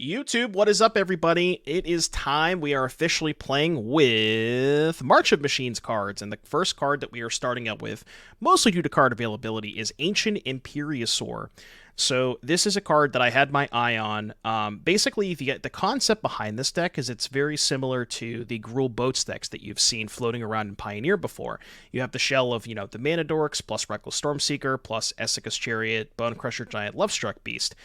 YouTube, what is up, everybody? It is time. We are officially playing with March of Machines cards, and the first card that we are starting out with, mostly due to card availability, is Ancient Imperiosaur. So this is a card that I had my eye on. Basically, the concept behind this deck is it's very similar to the Gruul Boats decks that you've seen floating around in Pioneer before. You have the shell of, the Mana Dorks, plus Reckless Stormseeker, plus Esika's Chariot, Bonecrusher Giant, Lovestruck Beast.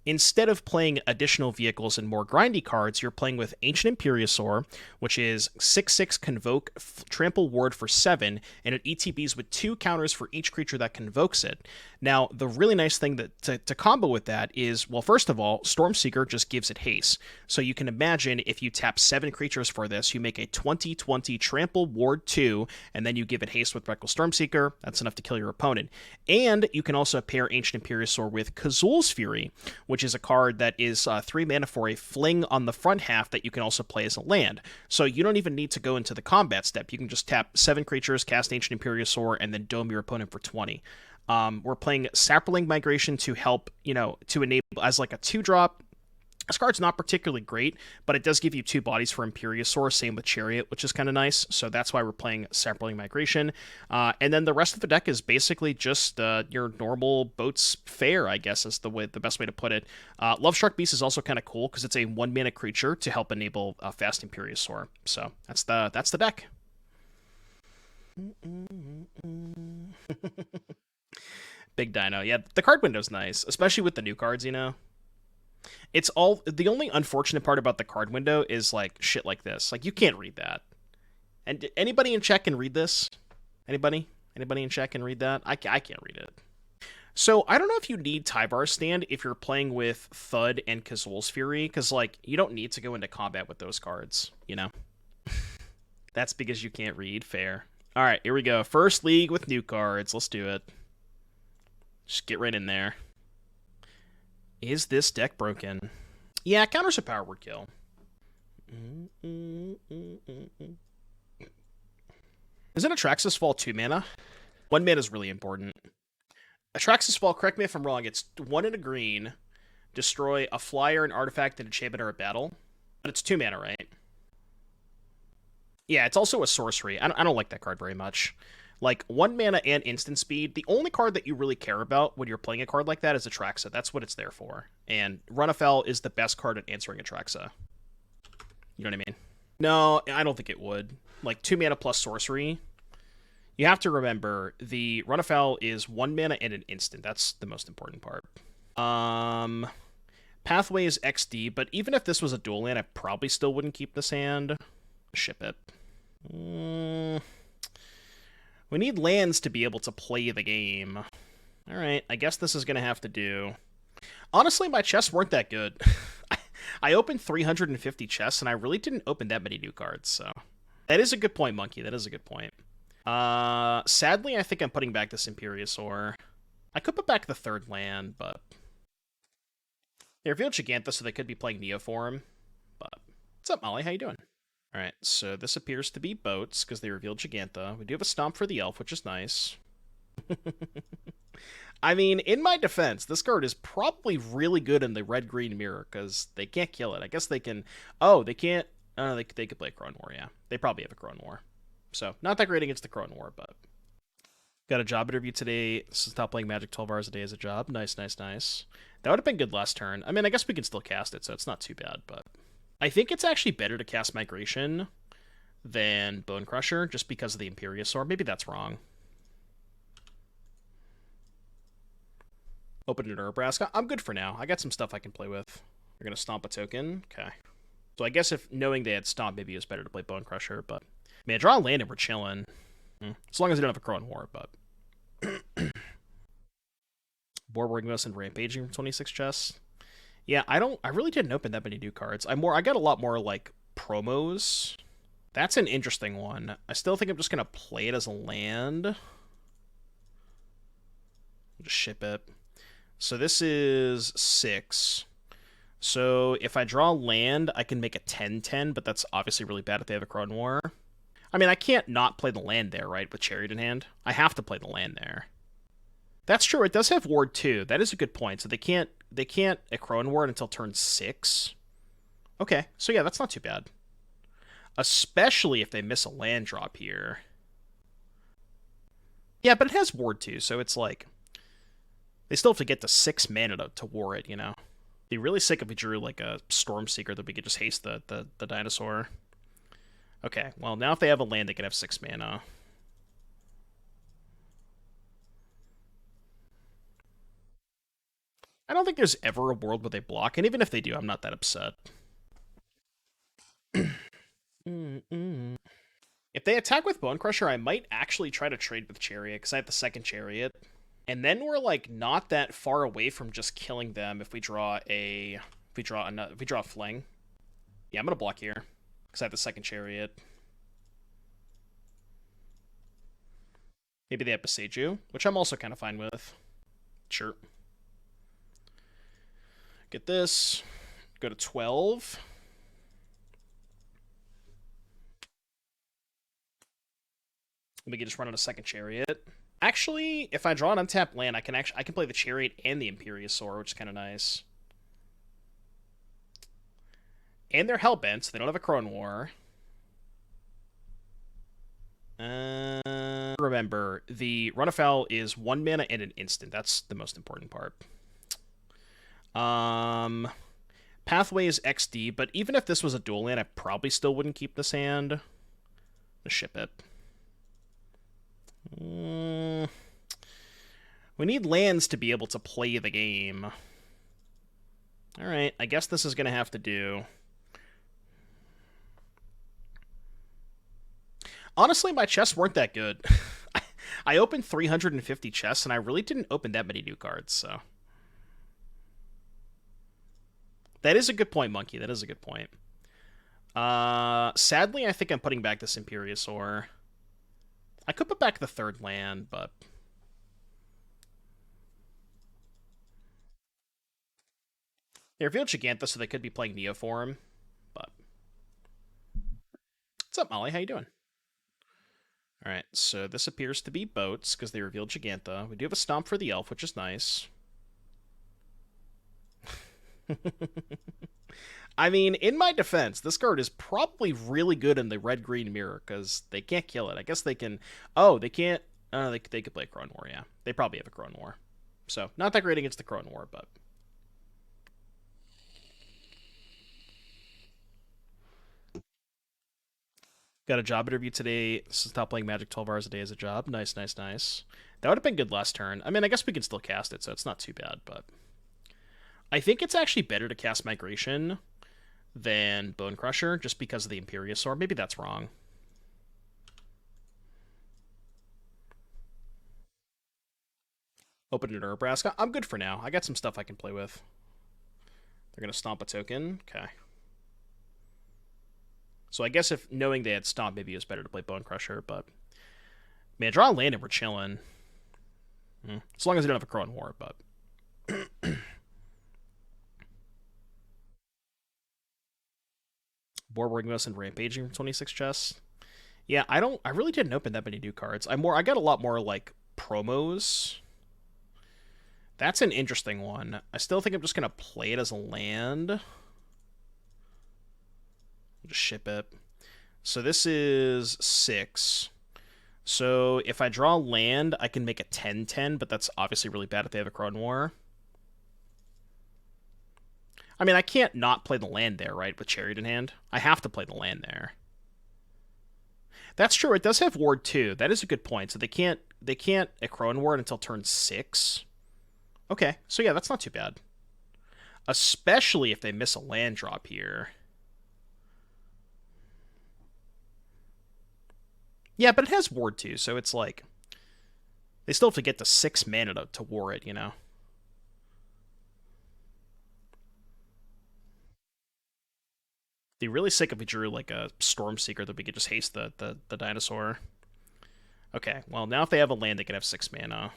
Instead of playing additional vehicles and more grindy cards, you're playing with Ancient Imperiosaur, which is 6/6 Convoke, Trample Ward for 7, and it ETBs with 2 counters for each creature that convokes it. Now, the really nice thing to combo with that is, well, first of all, Stormseeker just gives it haste. So you can imagine if you tap 7 creatures for this, you make a 20/20 Trample Ward 2, and then you give it haste with Reckless Stormseeker. That's enough to kill your opponent. And you can also pair Ancient Imperiosaur with Kazuul's Fury, which is a card that is 3 mana for a Fling on the front half that you can also play as a land. So you don't even need to go into the combat step. You can just tap 7 creatures, cast Ancient Imperiosaur, and then dome your opponent for 20. We're playing Saproling Migration to help, to enable as like a 2-drop. This card's not particularly great, but it does give you 2 bodies for Imperiosaur, same with Chariot, which is kind of nice, so that's why we're playing Saproling Migration. And then the rest of the deck is basically just your normal boats fare, I guess is the best way to put it. Lovestruck Beast is also kind of cool, because it's a 1-mana creature to help enable fast Imperiosaur. So that's the deck. Big Dino. Yeah, the card window's nice, especially with the new cards, It's all the only unfortunate part about the card window is like shit like this. Like you can't read that. And anybody in chat can read this? Anybody in chat can read that? I can't read it. So I don't know if you need Tyvar's Stand if you're playing with Thud and Kazuul's Fury, because like you don't need to go into combat with those cards, That's because you can't read. Fair. All right, here we go. First league with new cards. Let's do it. Just get right in there. Is this deck broken? Yeah, counters a power word kill. Isn't Atraxis Fall 2 mana? 1 mana is really important. Atraxis Fall, correct me if I'm wrong, it's 1 and a green, destroy a flyer, an artifact, an enchantment, or a battle. But it's 2 mana, right? Yeah, it's also a sorcery. I don't like that card very much. Like, 1 mana and instant speed, the only card that you really care about when you're playing a card like that is Atraxa. That's what it's there for. And Run Afoul is the best card at answering Atraxa. You know what I mean? No, I don't think it would. Like, 2 mana plus sorcery. You have to remember, the Run Afoul is 1 mana and an instant. That's the most important part. Pathway is XD, but even if this was a dual land, I probably still wouldn't keep this hand. Ship it. We need lands to be able to play the game. Alright, I guess this is going to have to do. Honestly, my chests weren't that good. I opened 350 chests, and I really didn't open that many new cards, so... That is a good point, Monkey. That is a good point. Sadly, I think I'm putting back this Imperiosaur. I could put back the 3rd land, but... They revealed Gigantha, so they could be playing Neoform. But... What's up, Molly? How you doing? Alright, so this appears to be boats, because they revealed Gigantha. We do have a Stomp for the Elf, which is nice. I mean, in my defense, this card is probably really good in the red-green mirror, because they can't kill it. I guess they can... Oh, they can't... they could play Akroan War, yeah. They probably have Akroan War. So, not that great against the Akroan War, but... Got a job interview today. Stop playing Magic 12 hours a day as a job. Nice, nice, nice. That would have been good last turn. I mean, I guess we can still cast it, so it's not too bad, but... I think it's actually better to cast Migration than Bonecrusher, just because of the Imperiosaur. Maybe that's wrong. Open to Nebraska. I'm good for now. I got some stuff I can play with. We're going to Stomp a token. Okay. So I guess if knowing they had Stomp, maybe it was better to play Bonecrusher, but... Man, draw a land and we're chilling. As long as they don't have a Akroan War, but... Board us and Rampaging from 26 chests. Yeah, I really didn't open that many new cards. I got a lot more, like, promos. That's an interesting one. I still think I'm just gonna play it as a land. Just ship it. So this is 6. So if I draw land, I can make a 10/10, but that's obviously really bad if they have a Akroan War. I mean, I can't not play the land there, right, with Chariot in hand? I have to play the land there. That's true, it does have Ward 2. That is a good point. So they can't Akroan War until turn 6. Okay, so yeah, that's not too bad. Especially if they miss a land drop here. Yeah, but it has ward too, so it's like they still have to get to 6 mana to war it, you know? It'd be really sick if we drew like a Stormseeker that we could just haste the dinosaur. Okay, well now if they have a land, they can have 6 mana. I don't think there's ever a world where they block, and even if they do, I'm not that upset. If they attack with Bonecrusher, I might actually try to trade with Chariot, because I have the second Chariot. And then we're like not that far away from just killing them if we draw a Fling. Yeah, I'm gonna block here because I have the second Chariot. Maybe they have Boseiju, which I'm also kind of fine with. Sure. Get this. Go to 12. We can just run on a second Chariot. Actually, if I draw an untapped land, I can play the Chariot and the Imperiosaur, which is kind of nice. And they're hellbent, so they don't have Akroan War. Remember, the Run Afoul is 1 mana and an instant. That's the most important part. Pathway is XD, but even if this was a dual land, I probably still wouldn't keep this hand. Just ship it. We need lands to be able to play the game. Alright, I guess this is going to have to do. Honestly, my chests weren't that good. I opened 350 chests, and I really didn't open that many new cards, so. That is a good point, Monkey. That is a good point. Sadly, I think I'm putting back this Imperiosaur. I could put back the third land, but... They revealed Gigantha, so they could be playing Neoform, but... What's up, Molly? How you doing? Alright, so this appears to be boats, because they revealed Gigantha. We do have a Stomp for the Elf, which is nice. I mean, in my defense, this card is probably really good in the red-green mirror, because they can't kill it. I guess they can... Oh, they can't... they could play Akroan War, yeah. They probably have Akroan War. So, not that great against the Akroan War, but... Got a job interview today. Stop playing Magic 12 hours a day as a job. Nice, nice, nice. That would have been good last turn. I mean, I guess we can still cast it, so it's not too bad, but... I think it's actually better to cast Migration than Bonecrusher, just because of the Imperiosaur. Maybe that's wrong. Open it to Nebraska. I'm good for now. I got some stuff I can play with. They're going to stomp a token. Okay. So I guess if knowing they had stomp, maybe it was better to play Bonecrusher, but... Man, draw a land and we're chilling. As long as they don't have a Akroan War, but... Borbringos and Rampaging from 26 chests. Yeah, I really didn't open that many new cards. I got a lot more, like, promos. That's an interesting one. I still think I'm just going to play it as a land. Just ship it. So this is 6. So if I draw land, I can make a 10-10, but that's obviously really bad if they have a Akroan War. I mean, I can't not play the land there, right, with Chariot in hand? I have to play the land there. That's true. It does have Ward 2. That is a good point. So they can't Akroan Ward until turn 6. Okay, so yeah, that's not too bad. Especially if they miss a land drop here. Yeah, but it has Ward 2, so it's like... They still have to get to 6 mana to war it, you know? It'd be really sick if we drew like a Stormseeker that we could just haste the dinosaur. Okay, well, now if they have a land, they can have 6 mana.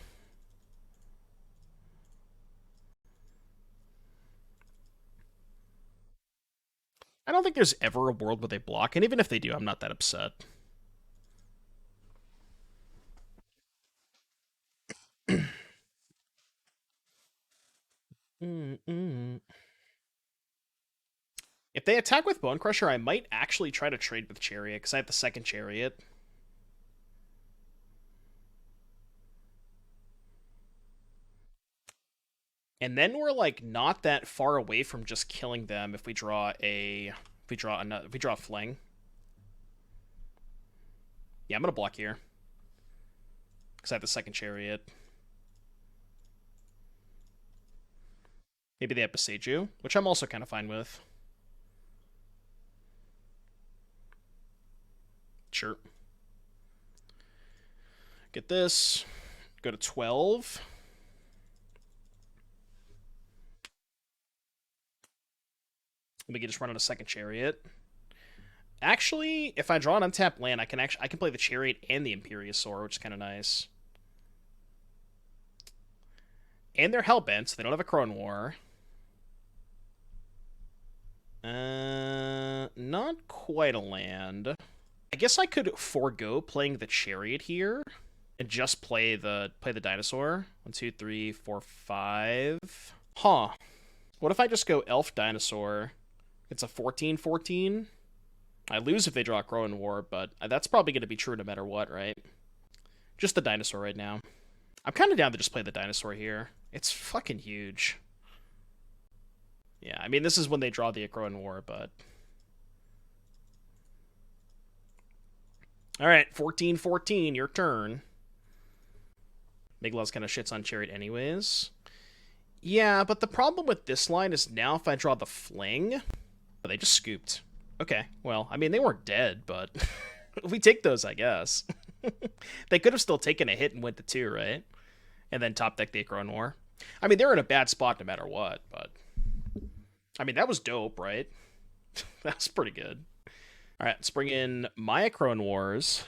I don't think there's ever a world where they block, and even if they do, I'm not that upset. Yeah, If they attack with Bonecrusher, I might actually try to trade with Chariot, because I have the second Chariot. And then we're like not that far away from just killing them if we draw a Fling. Yeah, I'm gonna block here. Because I have the second Chariot. Maybe they have Boseiju, which I'm also kind of fine with. Sure. Get this. Go to 12. We can just run on a second Chariot. Actually, if I draw an untapped land, I can play the Chariot and the Imperiosaur, which is kind of nice. And they're Hellbent, so they don't have a Akroan War. Not quite a land. I guess I could forego playing the Chariot here and just play the dinosaur. 1, 2, 3, 4, 5. Huh. What if I just go Elf Dinosaur? It's a 14/14. I lose if they draw Akroan War, but that's probably going to be true no matter what, right? Just the dinosaur right now. I'm kind of down to just play the dinosaur here. It's fucking huge. Yeah, I mean, this is when they draw the Akroan War, but... Alright, 14/14, your turn. Migloz kind of shits on Chariot anyways. Yeah, but the problem with this line is now if I draw the Fling... Oh, they just scooped. Okay, well, I mean, they weren't dead, but... we take those, I guess. They could have still taken a hit and went to 2, right? And then top deck the Akroan War. I mean, they're in a bad spot no matter what, but... I mean, that was dope, right? That was pretty good. Alright, let's bring in my Akroan Wars.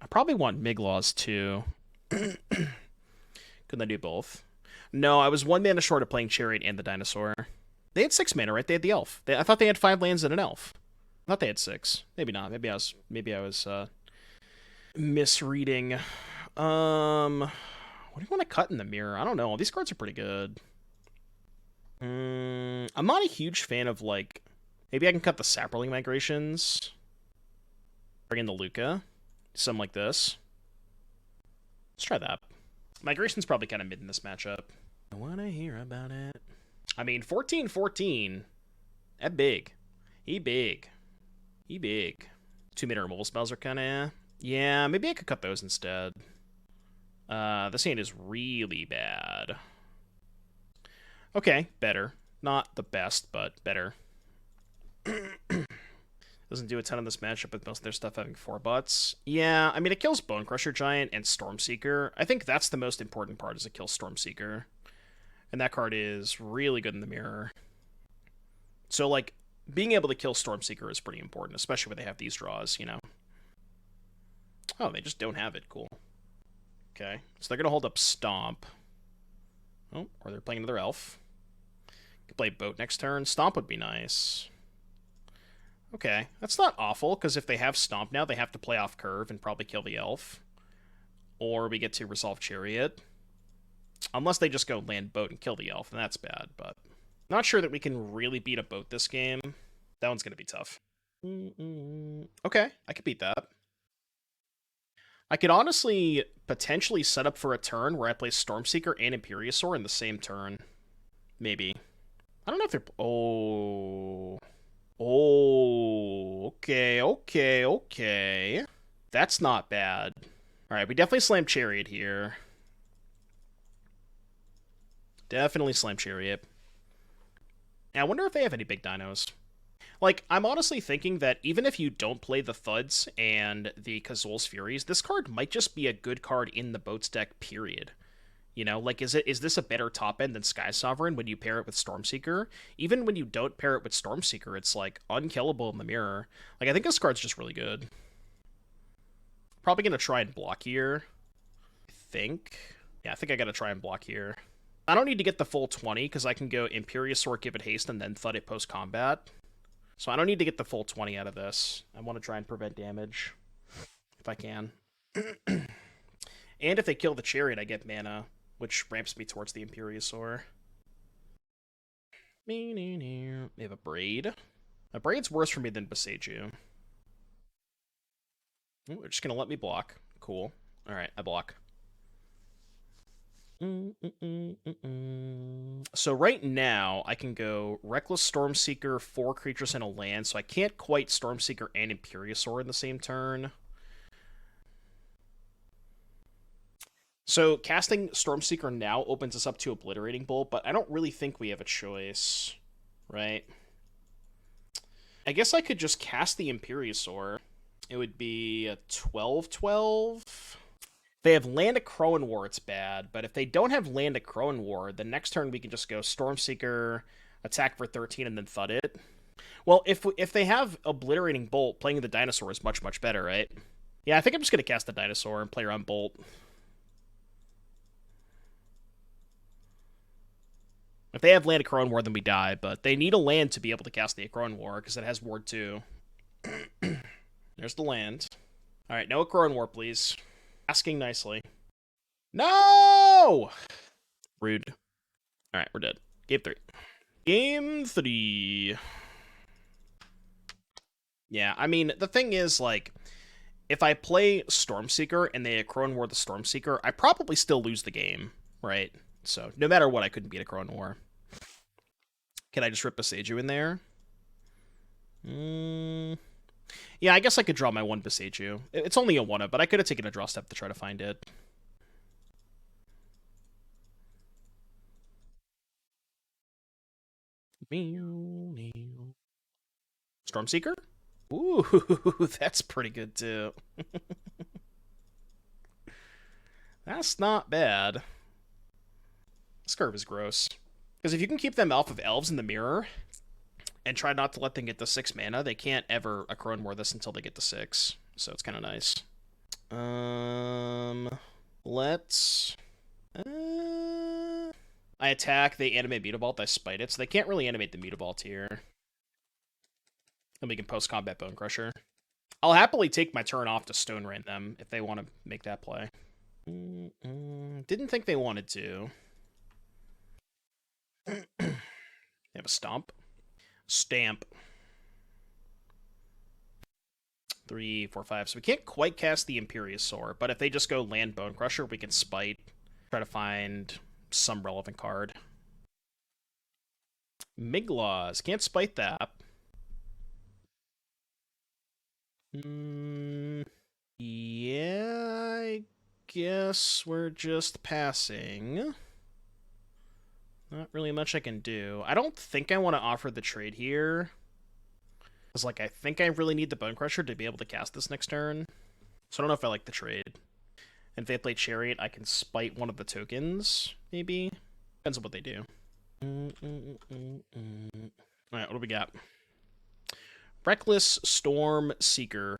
I probably want Migloz, too. Couldn't I do both? No, I was 1 mana short of playing Chariot and the dinosaur. They had 6 mana, right? They had the elf. I thought they had 5 lands and an elf. I thought they had 6. Maybe not. Maybe I was misreading. What do you want to cut in the mirror? I don't know. These cards are pretty good. I'm not a huge fan of, like... Maybe I can cut the Saproling Migrations. Bring in the Luca. Something like this. Let's try that. Migration's probably kind of mid in this matchup. I want to hear about it. I mean, 14/14. That big. He big. 2-mana removal spells are kind of... Yeah, maybe I could cut those instead. This hand is really bad. Okay, better. Not the best, but better. Doesn't do a ton in this matchup with most of their stuff having 4 butts. Yeah, I mean, it kills Bonecrusher Giant and Stormseeker. I think that's the most important part, is it kills Stormseeker. And that card is really good in the mirror. So, like, being able to kill Stormseeker is pretty important, especially when they have these draws, you know? Oh, they just don't have it. Cool. Okay, so they're going to hold up Stomp. Oh, or they're playing another elf. Could play Boat next turn. Stomp would be nice. Okay, that's not awful, because if they have Stomp now, they have to play off curve and probably kill the elf. Or we get to resolve Chariot. Unless they just go land Boat and kill the elf, and that's bad, but... Not sure that we can really beat a Boat this game. That one's going to be tough. Okay, I could beat that. I could honestly potentially set up for a turn where I play Stormseeker and Imperiosaur in the same turn. Maybe. I don't know if they're... Oh... Oh... Okay. That's not bad. Alright, we definitely slam Chariot here. Definitely slam Chariot. And I wonder if they have any big dinos. Like, I'm honestly thinking that even if you don't play the Thuds and the Kazuul's Furies, this card might just be a good card in the Boats deck, period. You know, like, is this a better top end than Sky Sovereign when you pair it with Stormseeker? Even when you don't pair it with Stormseeker, it's, like, unkillable in the mirror. Like, I think this card's just really good. Probably gonna try and block here. I think. Yeah, I think I gotta try and block here. I don't need to get the full 20, because I can go Imperiosaur, give it haste, and then Thud it post-combat. So I don't need to get the full 20 out of this. I want to try and prevent damage, if I can. And if they kill the Chariot, I get mana, which ramps me towards the Imperiosaur. We have a Braid. Abrade's worse for me than Boseiju. Ooh, they're just gonna let me block. Cool. Alright, I block. So right now, I can go Reckless Stormseeker, 4 creatures and a land, so I can't quite Stormseeker and Imperiosaur in the same turn. So casting Stormseeker now opens us up to Obliterating Bolt, but I don't really think we have a choice, right? I guess I could just cast the Imperiosaur. It would be a 12/12. If they have Land Akroan War, it's bad, but if they don't have Land Akroan War, the next turn we can just go Stormseeker, attack for 13, and then Thud it. Well, if they have Obliterating Bolt, playing the dinosaur is much, much better, right? Yeah, I think I'm just going to cast the dinosaur and play around Bolt. If they have Land Akroan War, then we die, but they need a land to be able to cast the Akroan War, because it has Ward 2. There's the land. Alright, no Akroan War, please. Asking nicely. No! Rude. Alright, we're dead. Game 3. Game 3. Yeah, I mean, the thing is, like, if I play Stormseeker and they Akroan War the Stormseeker, I probably still lose the game, right? So, no matter what, I couldn't beat Akroan War. Can I just rip Boseiju in there? Yeah, I guess I could draw my one Boseiju. It's only a 1-up, but I could have taken a draw step to try to find it. Stormseeker? Ooh, that's pretty good, too. That's not bad. This curve is gross. Because if you can keep them off of elves in the mirror, and try not to let them get the 6 mana, they can't ever Akroan War this until they get to 6. So it's kind of nice. Let's... I attack, they animate Mutavault, I spite it, so they can't really animate the Mutavault here. And we can post-combat Bonecrusher. I'll happily take my turn off to Stone Rain them if they want to make that play. Didn't think they wanted to. They have a Stomp. Stamp. 3, 4, 5. So we can't quite cast the Imperiosaur, but if they just go land Bonecrusher, we can spite. Try to find some relevant card. Miglaws. Can't spite that. Yeah, I guess we're just passing. Not really much I can do. I don't think I want to offer the trade here. Because, like, I think I really need the Bonecrusher to be able to cast this next turn. So I don't know if I like the trade. And if they play Chariot, I can spite one of the tokens, maybe? Depends on what they do. Alright, what do we got? Reckless Stormseeker.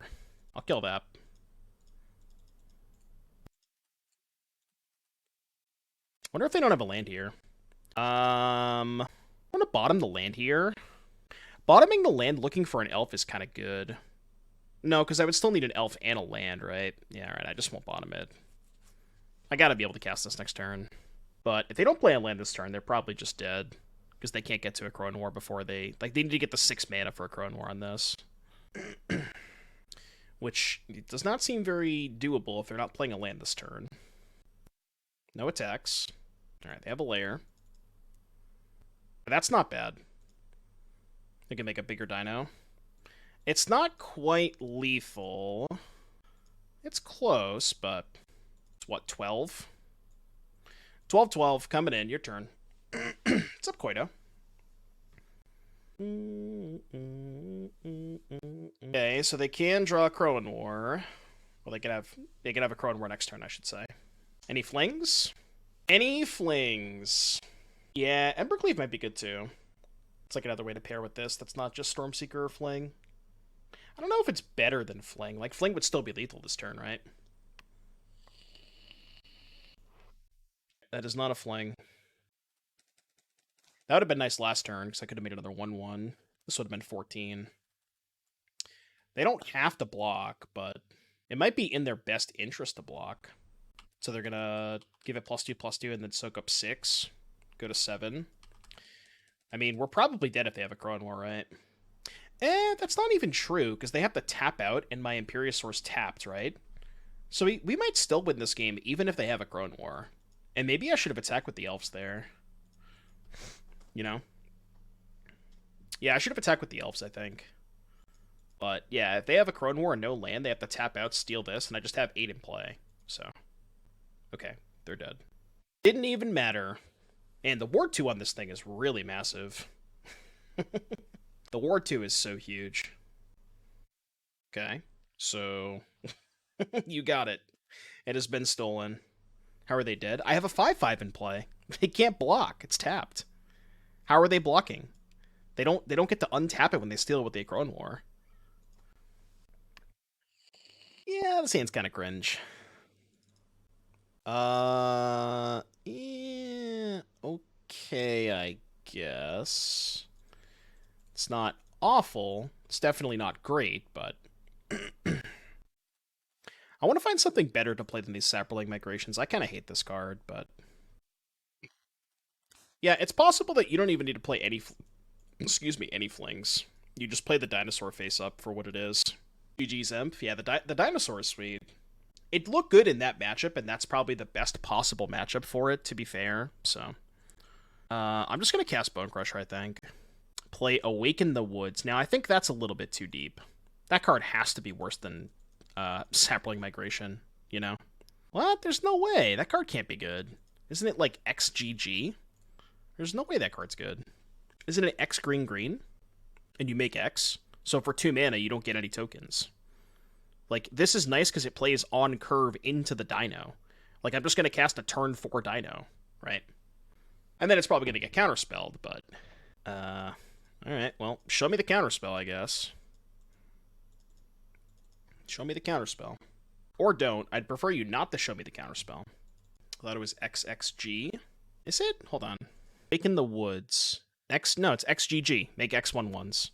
I'll kill that. Wonder if they don't have a land here. I'm gonna bottom the land here. Bottoming the land looking for an elf is kind of good. No, because I would still need an elf and a land, right? Yeah, alright, I just won't bottom it. I gotta be able to cast this next turn. But if they don't play a land this turn, they're probably just dead. Because they can't get to Akroan War before they... Like, they need to get the 6 mana for Akroan War on this. Which does not seem very doable if they're not playing a land this turn. No attacks. Alright, they have a Lair. That's not bad. They can make a bigger dino. It's not quite lethal. It's close, but... It's what, 12? 12/12, coming in, your turn. What's up, Koido? Okay, so they can draw Akroan War. Well, they can have Akroan War next turn, I should say. Any flings? Any flings? Yeah, Embercleave might be good too. It's like another way to pair with this. That's not just Stormseeker or Fling. I don't know if it's better than Fling. Like, Fling would still be lethal this turn, right? That is not a Fling. That would have been nice last turn, because I could have made another 1/1. This would have been 14. They don't have to block, but it might be in their best interest to block. So they're going to give it +2/+2 and then soak up 6. Go to 7. I mean, we're probably dead if they have a Akroan War, right? That's not even true, because they have to tap out, and my Imperiosaur's tapped, right? So we might still win this game, even if they have Akroan War. And maybe I should have attacked with the elves there. You know? Yeah, I should have attacked with the elves, I think. But, yeah, if they have Akroan War and no land, they have to tap out, steal this, and I just have 8 in play. So, okay, they're dead. Didn't even matter. And the Ward 2 on this thing is really massive. The Ward 2 is so huge. Okay, so you got it. It has been stolen. How are they dead? I have a 5/5 in play. They can't block. It's tapped. How are they blocking? They don't get to untap it when they steal it with the Akroan War. Yeah, this hand's kind of cringe. Yeah, okay, I guess. It's not awful. It's definitely not great, but I want to find something better to play than these Saproling Migrations. I kind of hate this card, but yeah, it's possible that you don't even need to play any, any flings. You just play the dinosaur face up for what it is. GG's Imp. Yeah, the dinosaur is sweet. It looked good in that matchup, and that's probably the best possible matchup for it, to be fair. So, I'm just going to cast Bonecrusher, I think. Play Awaken the Woods. Now, I think that's a little bit too deep. That card has to be worse than Saproling Migration, you know? What? There's no way. That card can't be good. Isn't it like XGG? There's no way that card's good. Isn't it X green green? And you make X? So for 2 mana, you don't get any tokens. Like, this is nice because it plays on curve into the dino. Like, I'm just going to cast a turn 4 dino, right? And then it's probably going to get counterspelled, but... Alright, well, show me the counterspell, I guess. Show me the counterspell. Or don't. I'd prefer you not to show me the counterspell. I thought it was XXG. Is it? Hold on. Awaken the Woods. No, it's XGG. Make X1/1s.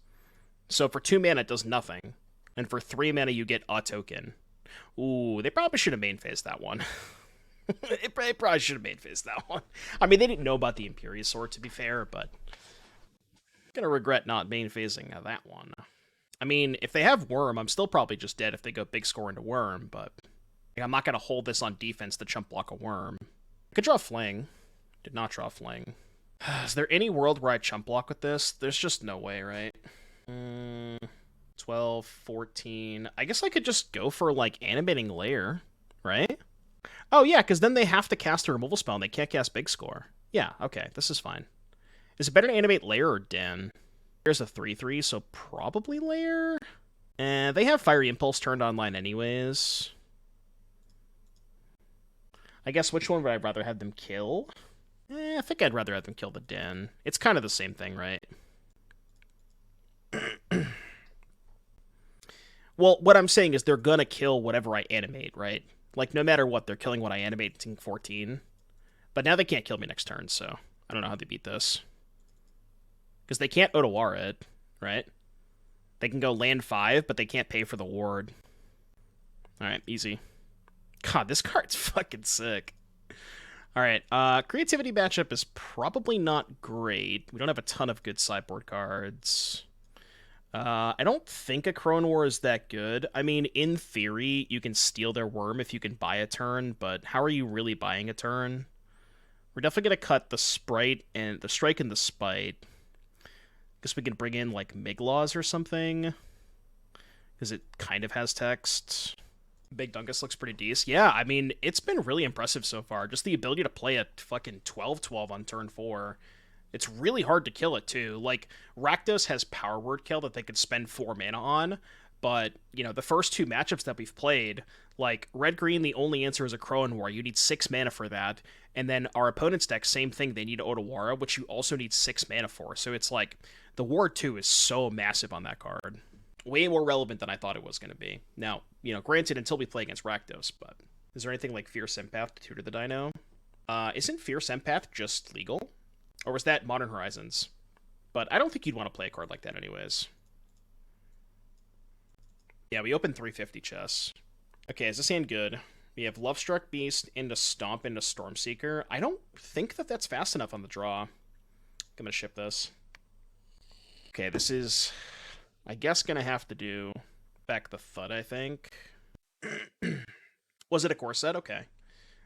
So for 2 mana, it does nothing. And for 3 mana, you get a token. Ooh, they probably should have main phased that one. They probably should have main phased that one. I mean, they didn't know about the Imperiosaur, to be fair, but... I'm gonna regret not main phasing that one. I mean, if they have Worm, I'm still probably just dead if they go big score into Worm, but... I'm not gonna hold this on defense to chump block a Worm. I could draw Fling. Did not draw Fling. Is there any world where I chump block with this? There's just no way, right? 12, 14... I guess I could just go for, like, animating Lair, right? Oh, yeah, because then they have to cast a removal spell and they can't cast Big Score. Yeah, okay, this is fine. Is it better to animate Lair or Den? There's a 3/3, so probably Lair? They have Fiery Impulse turned online anyways. I guess which one would I rather have them kill? I think I'd rather have them kill the Den. It's kind of the same thing, right? Well, what I'm saying is they're gonna kill whatever I animate, right? Like, no matter what, they're killing what I animate in 14. But now they can't kill me next turn, so I don't know how they beat this. Because they can't Otawara it, right? They can go land 5, but they can't pay for the ward. Alright, easy. God, this card's fucking sick. Alright, creativity matchup is probably not great. We don't have a ton of good sideboard cards. I don't think Akroan War is that good. I mean, in theory, you can steal their Worm if you can buy a turn, but how are you really buying a turn? We're definitely going to cut the Sprite and the Strike and the Spite. Guess we can bring in, like, Miglaws or something. Because it kind of has text. Big Dungus looks pretty decent. Yeah, I mean, it's been really impressive so far. Just the ability to play a fucking 12/12 on turn 4. It's really hard to kill it, too. Like, Rakdos has Power Word Kill that they could spend 4 mana on, but, you know, the first 2 matchups that we've played, like, Red-Green, the only answer is Akroan War. You need 6 mana for that, and then our opponent's deck, same thing, they need Otawara, which you also need 6 mana for, so it's like, the Ward 2 is so massive on that card. Way more relevant than I thought it was going to be. Now, you know, granted, until we play against Rakdos, but is there anything like Fierce Empath to tutor the Dino? Isn't Fierce Empath just legal? Or was that Modern Horizons? But I don't think you'd want to play a card like that anyways. Yeah, we opened 350 chess. Okay, is this hand good? We have Lovestruck Beast into Stomp into Stormseeker. I don't think that that's fast enough on the draw. I'm going to ship this. Okay, this is I guess gonna have to do back the Thud, I think. Was it a core set? Okay.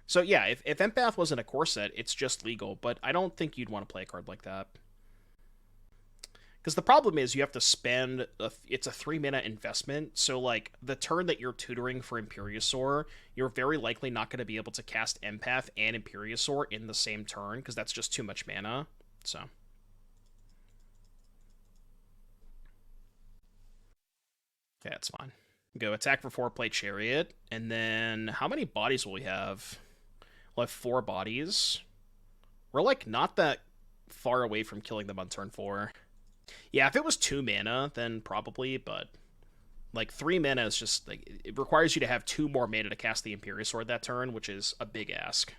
So yeah, if Empath wasn't a core set, it's just legal, but I don't think you'd want to play a card like that. Because the problem is you have to spend, it's a 3-mana investment, so like the turn that you're tutoring for Imperiosaur, you're very likely not going to be able to cast Empath and Imperiosaur in the same turn, because that's just too much mana, so. Okay, that's fine. Go attack for 4, play Chariot, and then how many bodies will we have? We'll have 4 bodies. We're like not that far away from killing them on turn 4. Yeah, if it was 2 mana, then probably, but like 3 mana is just like it requires you to have 2 more mana to cast the Imperiosaur that turn, which is a big ask.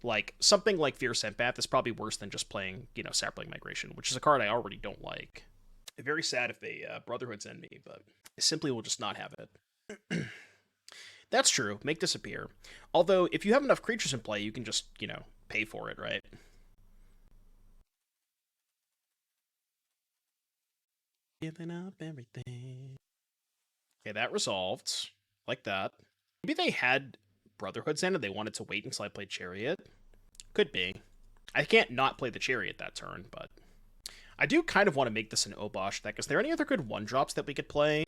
Like something like Fierce Empath is probably worse than just playing, Saproling Migration, which is a card I already don't like. Very sad if they Brotherhoods end me, but I simply will just not have it. That's true. Make disappear. Although, if you have enough creatures in play, you can just, pay for it, right? Giving up everything. Okay, that resolved. Like that. Maybe they had Brotherhoods in and they wanted to wait until I played Chariot. Could be. I can't not play the Chariot that turn, but I do kind of want to make this an Obosh deck. Is there any other good 1-drops that we could play?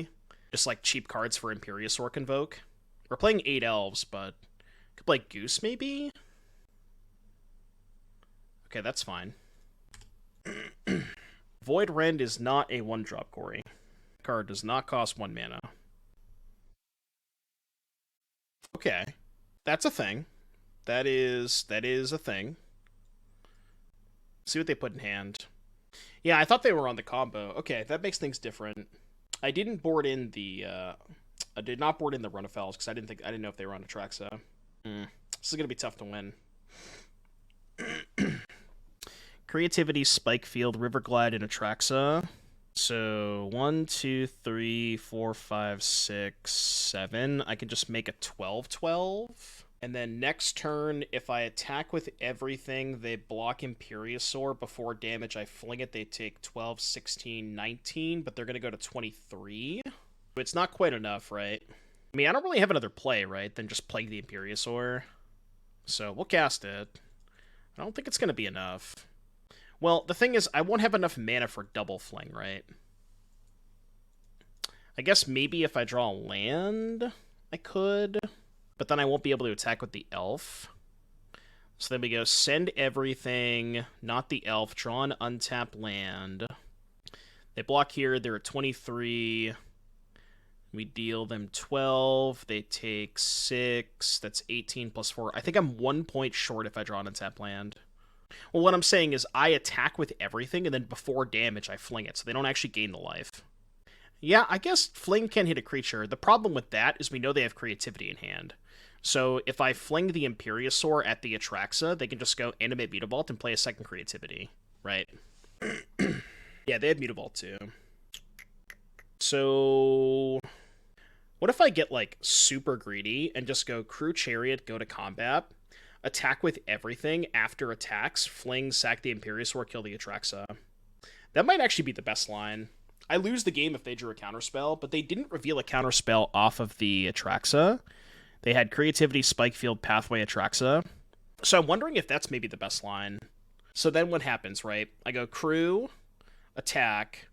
Just like cheap cards for Imperiosaur Convoke? We're playing 8 elves, but could play Goose maybe? Okay, that's fine. Void Rend is not a 1-drop, Corey. Card does not cost 1 mana. Okay. That's a thing. That is a thing. See what they put in hand. Yeah, I thought they were on the combo. Okay, that makes things different. I didn't board in the I did not board in the Run Afoul because I didn't know if they were on Atraxa. This is gonna be tough to win. Creativity, Spike Field, Riverglide, and Atraxa. So 1, 2, 3, 4, 5, 6, 7. I can just make a 12/12. And then next turn, if I attack with everything, they block Imperiosaur. Before damage, I fling it. They take 12, 16, 19, but they're going to go to 23. It's not quite enough, right? I mean, I don't really have another play, right, than just playing the Imperiosaur. So we'll cast it. I don't think it's going to be enough. Well, the thing is, I won't have enough mana for double Fling, right? I guess maybe if I draw a land, I could. But then I won't be able to attack with the elf. So then we go send everything, not the elf, draw an untapped land. They block here, they're at 23. We deal them 12. They take 6. That's 18 plus 4. I think I'm 1 point short if I draw an untapped land. Well, what I'm saying is I attack with everything, and then before damage, I fling it, so they don't actually gain the life. Yeah, I guess Fling can hit a creature. The problem with that is we know they have creativity in hand. So if I fling the Imperiosaur at the Atraxa, they can just go animate Mutavault and play a second creativity, right? Yeah, they have Mutavault too. So what if I get like super greedy and just go Crew Chariot, go to combat, attack with everything, after attacks, fling, sack the Imperiosaur, kill the Atraxa? That might actually be the best line. I lose the game if they drew a counterspell, but they didn't reveal a counterspell off of the Atraxa. They had Creativity, Spike Field, Pathway, Atraxa. So I'm wondering if that's maybe the best line. So then what happens, right? I go Crew, attack,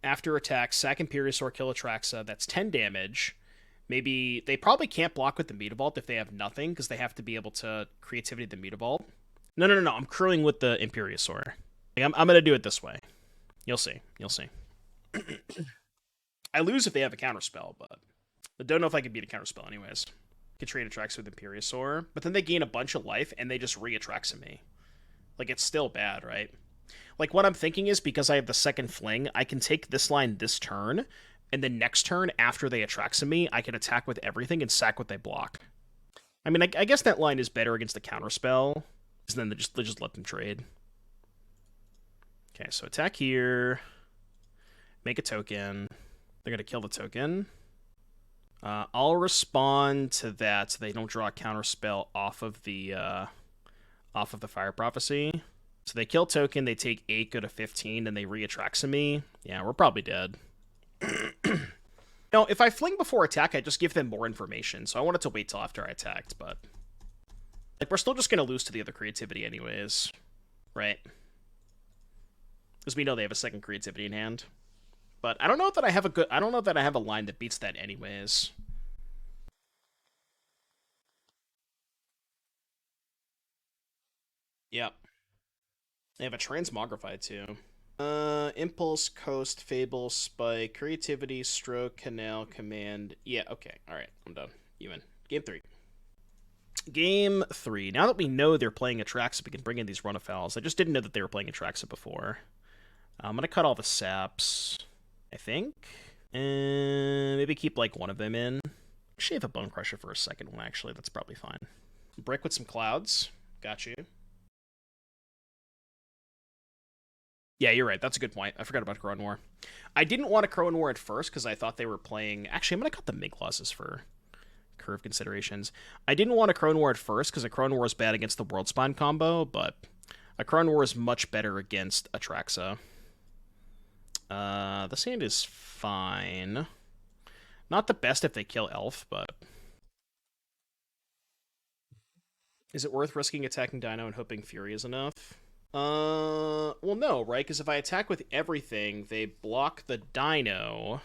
after attack, sack Imperiosaur, kill Atraxa. That's 10 damage. Maybe they probably can't block with the Mutavault if they have nothing, because they have to be able to Creativity the Mutavault. No. I'm crewing with the Imperiosaur. I'm going to do it this way. You'll see. I lose if they have a counterspell, but I don't know if I can beat a counterspell anyways. I can trade Atraxa with Imperiosaur, but then they gain a bunch of life and they just re-Atraxa me. Like, it's still bad, right? Like, what I'm thinking is, because I have the second Fling, I can take this line this turn, and then next turn, after they Atraxa me, I can attack with everything and sack what they block. I mean, I guess that line is better against the counterspell, because then they just let them trade. Okay, so attack here. Make a token. They're going to kill the token. I'll respond to that so they don't draw a counterspell off of the Fire Prophecy. So they kill token, they take 8, go to 15, and they re-Atraxa me. Yeah, we're probably dead. No, if I fling before attack, I just give them more information, so I wanted to wait till after I attacked, but... Like, we're still just gonna lose to the other creativity anyways, right? Because we know they have a second creativity in hand. But I don't know that I have I don't know that I have a line that beats that anyways. Yep. They have a Transmogrify, too. Impulse, Coast, Fable, Spike, Creativity, Stroke, Canal, Command. Yeah, okay. Alright, I'm done. You win. Game 3. Game 3. Now that we know they're playing Atraxa, we can bring in these Run Afouls. I just didn't know that they were playing Atraxa before. I'm gonna cut all the saps, I think. And maybe keep, like, one of them in. Actually, have a Bonecrusher for a second one, actually. That's probably fine. Brick with some clouds. Got you. Yeah, you're right. That's a good point. I forgot about Akroan War. I didn't want Akroan War at first because I thought they were playing... Actually, I'm going to cut the Mig losses for curve considerations. I didn't want Akroan War at first because Akroan War is bad against the World Spine combo, but Akroan War is much better against Atraxa. The sand is fine. Not the best if they kill Elf, but... Is it worth risking attacking Dino and hoping Fury is enough? Well, no, right? Because if I attack with everything, they block the Dino.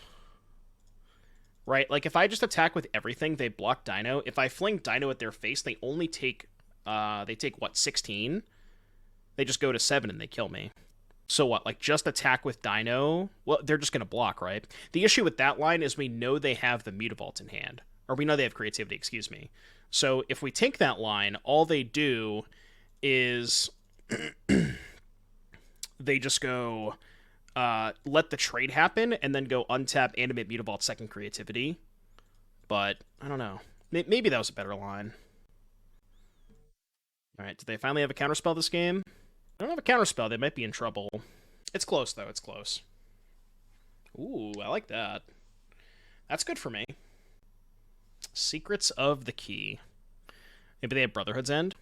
Right? Like, if I just attack with everything, they block Dino. If I fling Dino at their face, they only take, what, 16? They just go to 7 and they kill me. So what, like, just attack with Dino? Well, they're just going to block, right? The issue with that line is we know they have the Mutavault in hand. Or we know they have creativity, excuse me. So if we take that line, all they do is... they just go let the trade happen and then go untap animate Mutavault second creativity. But I don't know. Maybe that was a better line. Alright, do they finally have a counterspell this game? I don't have a counterspell. They might be in trouble. It's close, though. It's close. Ooh, I like that. That's good for me. Secrets of the Key. Maybe they have Brotherhood's End?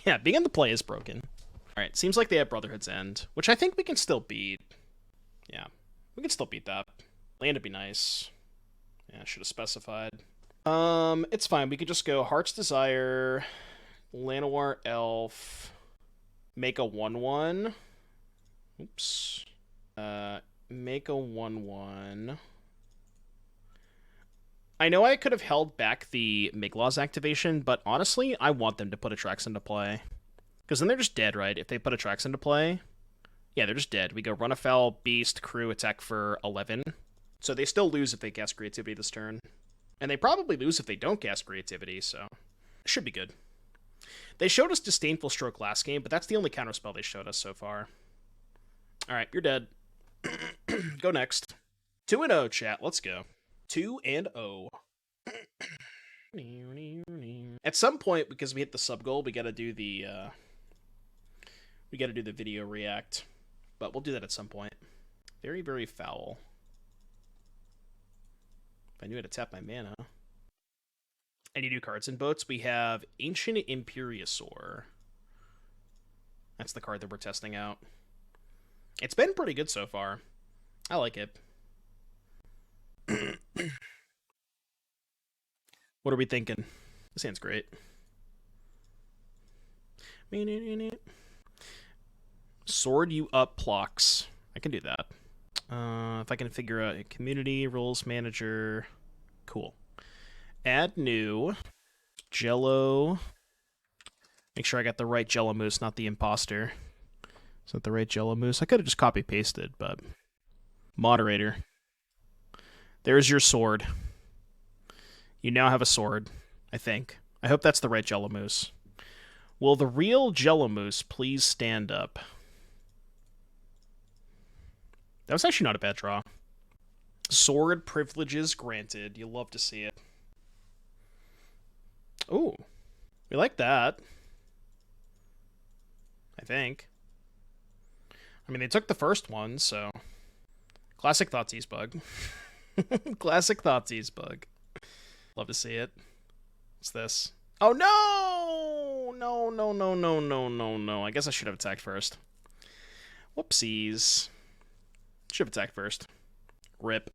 Yeah, being in the play is broken. Alright, seems like they have Brotherhood's End, which I think we can still beat. Yeah, we can still beat that. Land would be nice. Yeah, I should have specified. It's fine. We could just go Heart's Desire, Llanowar Elf, make a 1/1. Oops. Make a 1/1. I know I could have held back the Migloz activation, but honestly, I want them to put Atraxa into play. Because then they're just dead, right? If they put Atraxa into play, yeah, they're just dead. We go Run Afoul, Beast, Crew, attack for 11. So they still lose if they cast Creativity this turn. And they probably lose if they don't cast Creativity, so it should be good. They showed us Disdainful Stroke last game, but that's the only counterspell they showed us so far. Alright, you're dead. Go next. 2-0, chat. Let's go. 2-0. At some point, because we hit the sub goal, we gotta do the video react. But we'll do that at some point. Very, very foul. If I knew how to tap my mana. Any new cards in boats? We have Ancient Imperiosaur. That's the card that we're testing out. It's been pretty good so far. I like it. What are we thinking? This hand's great. Sword you up, Plox. I can do that. If I can figure out a community, rules manager. Cool. Add new. Jello. Make sure I got the right Jello Moose, not the imposter. Is that the right Jello Moose? I could have just copy-pasted, but... Moderator. There's your sword. You now have a sword, I think. I hope that's the right Jello Moose. Will the real Jello Moose please stand up? That was actually not a bad draw. Sword privileges granted. You'll love to see it. Ooh. We like that. I think. I mean, they took the first one, so... Classic Thoughtseize bug. Classic Thoughtseize bug. Love to see it. What's this? Oh, no! No, no, no, no, no, no, no. I guess I should have attacked first. Whoopsies. Should have attacked first. Rip.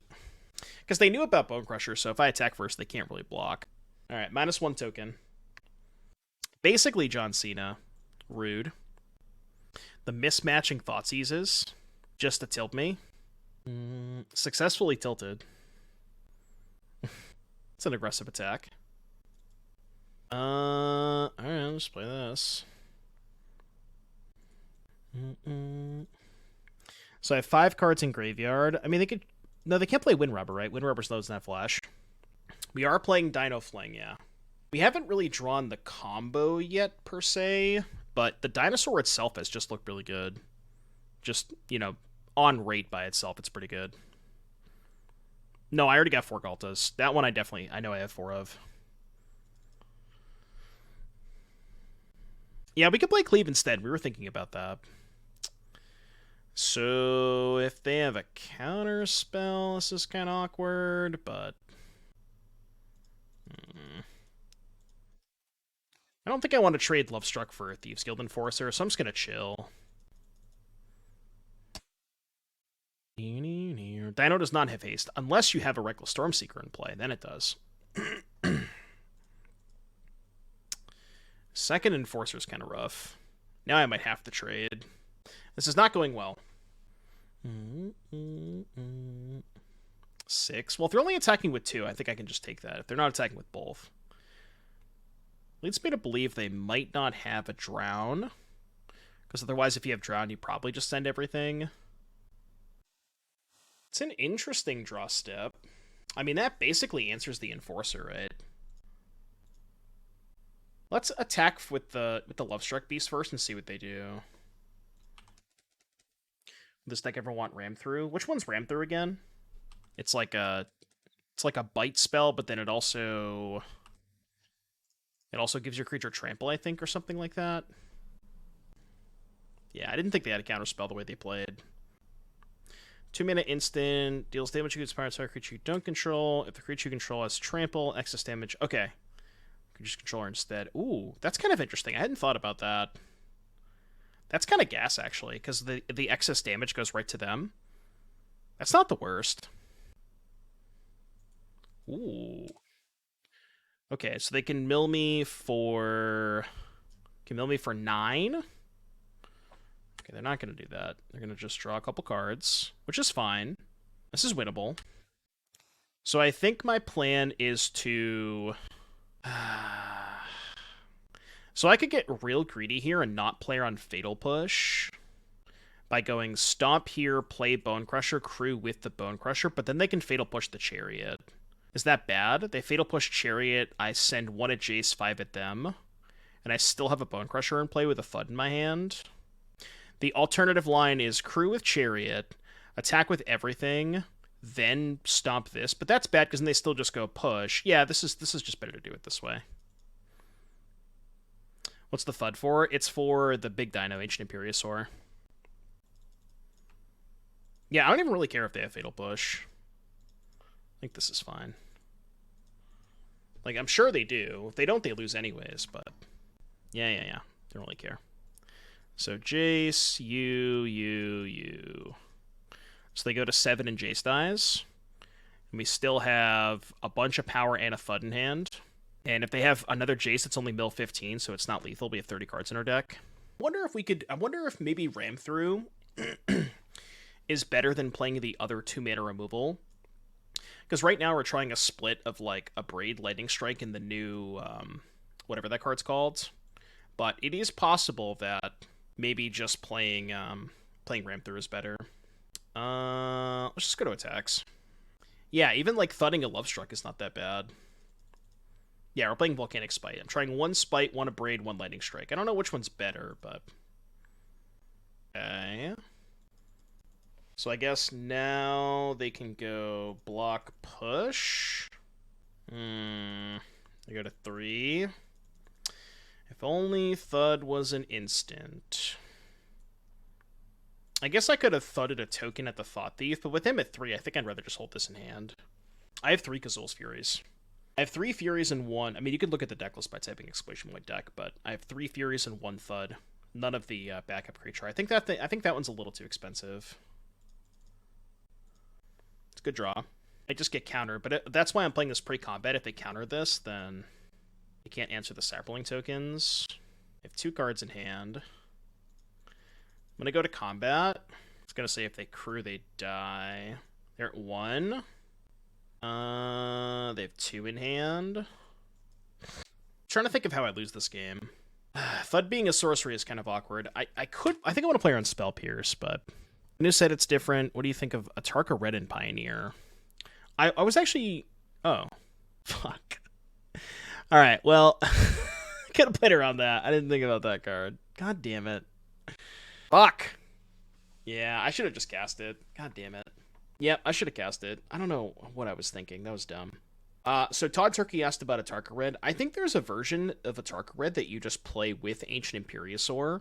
Because they knew about Bonecrusher, so if I attack first, they can't really block. Alright, -1 token. Basically John Cena. Rude. The mismatching Thoughtseizes. Just to tilt me. Successfully tilted. It's an aggressive attack. Alright, let's play this. So I have 5 cards in graveyard. I mean, they could... No, they can't play Wind Rubber, right? Wind Rubber's low, doesn't have flash. We are playing Dino Fling, yeah. We haven't really drawn the combo yet, per se, but the dinosaur itself has just looked really good. Just, you know, on rate by itself, it's pretty good. No, I already got 4 Galtas. That one I know I have 4 of. Yeah, we could play Cleave instead. We were thinking about that. So, if they have a counter spell, this is kind of awkward, but... I don't think I want to trade Lovestruck for a Thieves Guild Enforcer, so I'm just going to chill. Dino does not have haste, unless you have a Reckless Stormseeker in play. Then it does. Second Enforcer is kind of rough. Now I might have to trade. This is not going well. 6. Well, if they're only attacking with 2, I think I can just take that. If they're not attacking with both. Leads me to believe they might not have a Drown. Because otherwise, if you have Drown, you probably just send everything. It's an interesting draw step. I mean, that basically answers the Enforcer, right? Let's attack with the Lovestruck Beast first and see what they do. Does this deck ever want Ram Through? Which one's Ram Through again? It's like a bite spell, but then it also gives your creature trample, I think, or something like that. Yeah, I didn't think they had a counter spell the way they played. 2-mana instant, deals damage to inspired to a creature you don't control. If the creature you control has trample, excess damage. Okay. You can just control her instead. Ooh, that's kind of interesting. I hadn't thought about that. That's kind of gas, actually, because the excess damage goes right to them. That's not the worst. Ooh. Okay, so they can mill me for... 9? Okay, they're not going to do that. They're going to just draw a couple cards, which is fine. This is winnable. So I think my plan is to... So I could get real greedy here and not play on Fatal Push by going Stomp here, play Bonecrusher, crew with the Bonecrusher, but then they can Fatal Push the Chariot. Is that bad? They Fatal Push Chariot, I send 1 at Jace, 5 at them, and I still have a Bonecrusher in play with a Thud in my hand. The alternative line is crew with Chariot, attack with everything, then stomp this, but that's bad because then they still just go push. Yeah, this is just better to do it this way. What's the Thud for? It's for the big dino, Ancient Imperiosaur. Yeah, I don't even really care if they have Fatal Push. I think this is fine. Like, I'm sure they do. If they don't, they lose anyways, but... Yeah. Don't really care. So, Jace, you. So they go to 7 and Jace dies. And we still have a bunch of power and a Thud in hand. And if they have another Jace, it's only mill 15, so it's not lethal. We have 30 cards in our deck. I wonder if maybe Ram Through is better than playing the other 2-mana removal. Because right now we're trying a split of, like, Abrade, Lightning Strike, and the new, whatever that card's called. But it is possible that maybe just playing Ram Through is better. Let's just go to attacks. Yeah, even, like, thudding a Lovestruck is not that bad. Yeah, we're playing Volcanic Spite. I'm trying 1 Spite, 1 Abrade, 1 Lightning Strike. I don't know which one's better, but... Okay. So I guess now they can go block push. They go to 3. If only Thud was an instant. I guess I could have thudded a token at the Thought Thief, but with him at 3, I think I'd rather just hold this in hand. I have 3 Kazuul's Furies. I have 3 Furies and 1... I mean, you could look at the deck list by typing Exclamation Point deck, but I have 3 Furies and 1 Thud. None of the backup creature. I think that one's a little too expensive. It's a good draw. I just get countered, but that's why I'm playing this pre-combat. If they counter this, then they can't answer the Saproling tokens. I have 2 cards in hand. I'm going to go to combat. It's going to say if they crew, they die. They're at 1. They have 2 in hand. I'm trying to think of how I lose this game. Thud being a sorcery is kind of awkward. I think I want to play her on Spell Pierce, but New said it's different. What do you think of Atarka Red and Pioneer? I was actually... Oh. Fuck. Alright, well... Could have played around that. I didn't think about that card. God damn it. Fuck. Yeah, I should have just cast it. God damn it. Yep, I should have cast it. I don't know what I was thinking. That was dumb. So Todd Turkey asked about Atarka Red. I think there's a version of Atarka Red that you just play with Ancient Imperiosaur,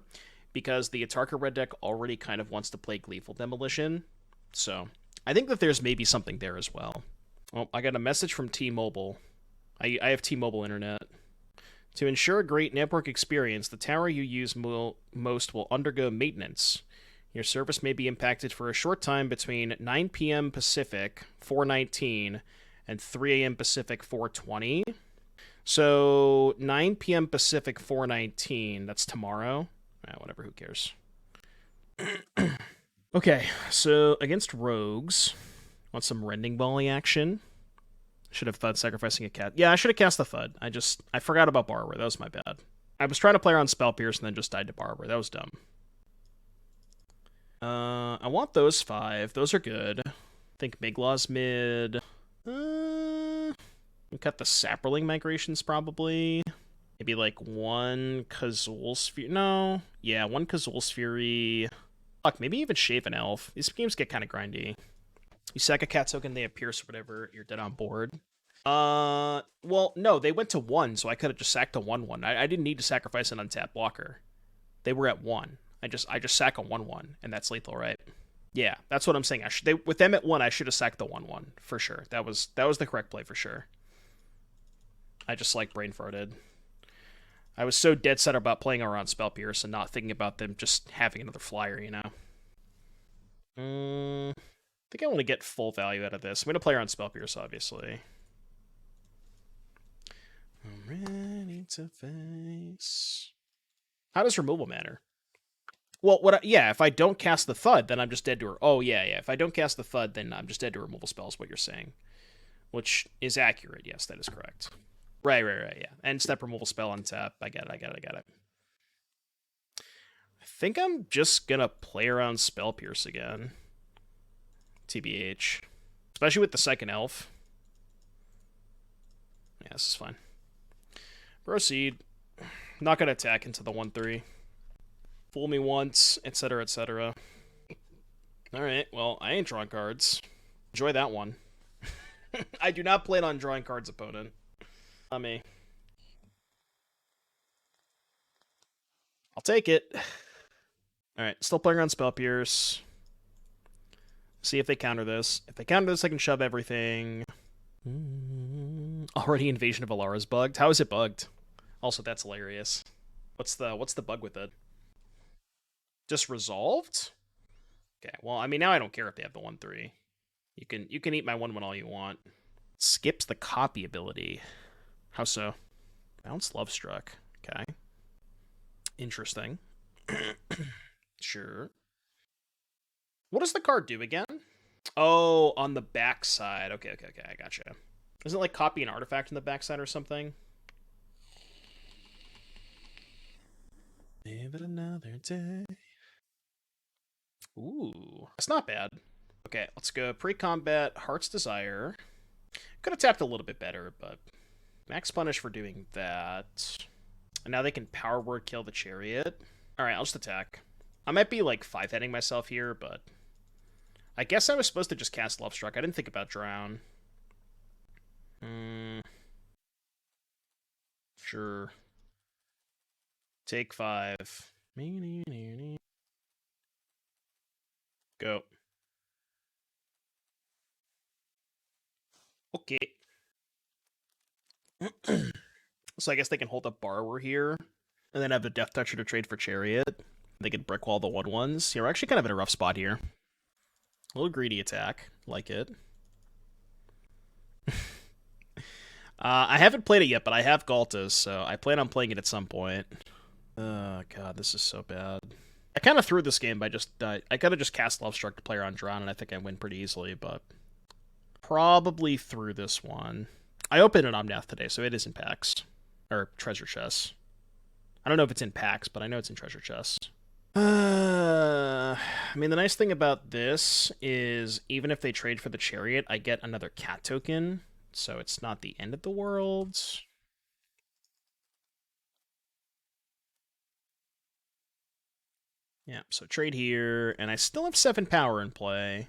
because the Atarka Red deck already kind of wants to play Gleeful Demolition. So I think that there's maybe something there as well. Well, I got a message from T-Mobile. I have T-Mobile internet. To ensure a great network experience, the tower you use most will undergo maintenance. Your service may be impacted for a short time between 9 p.m. Pacific, 4:19, and 3 a.m. Pacific, 4:20. So 9 p.m. Pacific, 4:19. That's tomorrow. Whatever, who cares? Okay, so against rogues, want some Rending Volley action. Should have Thud sacrificing a cat. Yeah, I should have cast the Thud. I forgot about Borrower. That was my bad. I was trying to play her on Spell Pierce and then just died to Borrower. That was dumb. I want those 5. Those are good. I think Miglaw's mid. We cut the Saproling Migrations probably. Maybe like 1 Kazuul's Fury. No. Yeah, 1 Kazuul's Fury. Fuck, maybe even Shave an Elf. These games get kind of grindy. You sack a cat token, they have Pierce or whatever, you're dead on board. Well, no, they went to 1, so I could have just sacked a 1/1. I didn't need to sacrifice an untapped blocker. They were at 1. I just sack a 1/1, and that's lethal, right? Yeah, that's what I'm saying. With them at 1, I should have sacked the 1/1 for sure. That was the correct play for sure. I just like brain farted. I was so dead set about playing around Spell Pierce and not thinking about them just having another flyer, you know. I think I want to get full value out of this. I'm gonna play around Spell Pierce, obviously. I'm ready to face. How does removal matter? Well, if I don't cast the Thud, then I'm just dead to her. Oh, yeah. If I don't cast the Thud, then I'm just dead to removal spells, what you're saying. Which is accurate. Yes, that is correct. Right, yeah. End step removal spell on tap. I get it. I think I'm just gonna play around Spell Pierce again. TBH. Especially with the second elf. Yeah, this is fine. Proceed. Not gonna attack into the 1/3. Fool me once, etc., etc. Alright, well, I ain't drawing cards. Enjoy that one. I do not plan on drawing cards, opponent. Not me. I'll take it. Alright, still playing around Spell Pierce. See if they counter this. If they counter this, I can shove everything. Already Invasion of Alara's bugged? How is it bugged? Also, that's hilarious. What's the bug with it? Just resolved? Okay, well, I mean, now I don't care if they have the 1/3. You can eat my 1/1 all you want. Skips the copy ability. How so? Bounce Lovestruck. Okay. Interesting. Sure. What does the card do again? Oh, on the backside. Okay, I gotcha. Isn't it like copy an artifact on the backside or something? Live it another day. Ooh, that's not bad. Okay, let's go pre-combat, Heart's Desire. Could have tapped a little bit better, but max punish for doing that. And now they can power word kill the Chariot. Alright, I'll just attack. I might be like 5-heading myself here, but I guess I was supposed to just cast Lovestruck. I didn't think about Drown. Sure. Take 5. Go. Okay. So I guess they can hold up Borrower here, and then have the Death Toucher to trade for Chariot. They can brickwall the 1/1s. Yeah, we're actually kind of in a rough spot here. A little greedy attack. Like it. I haven't played it yet, but I have Galtas, so I plan on playing it at some point. Oh god, this is so bad. I kind of threw this game by just I could have just cast Lovestruck to play her on Drown, and I think I win pretty easily, but probably threw this one. I opened an Omnath today, so it is in packs or treasure chests. I don't know if it's in packs, but I know it's in treasure chests. I mean, the nice thing about this is even if they trade for the Chariot, I get another cat token, so it's not the end of the world. Yeah, so trade here, and I still have 7 power in play.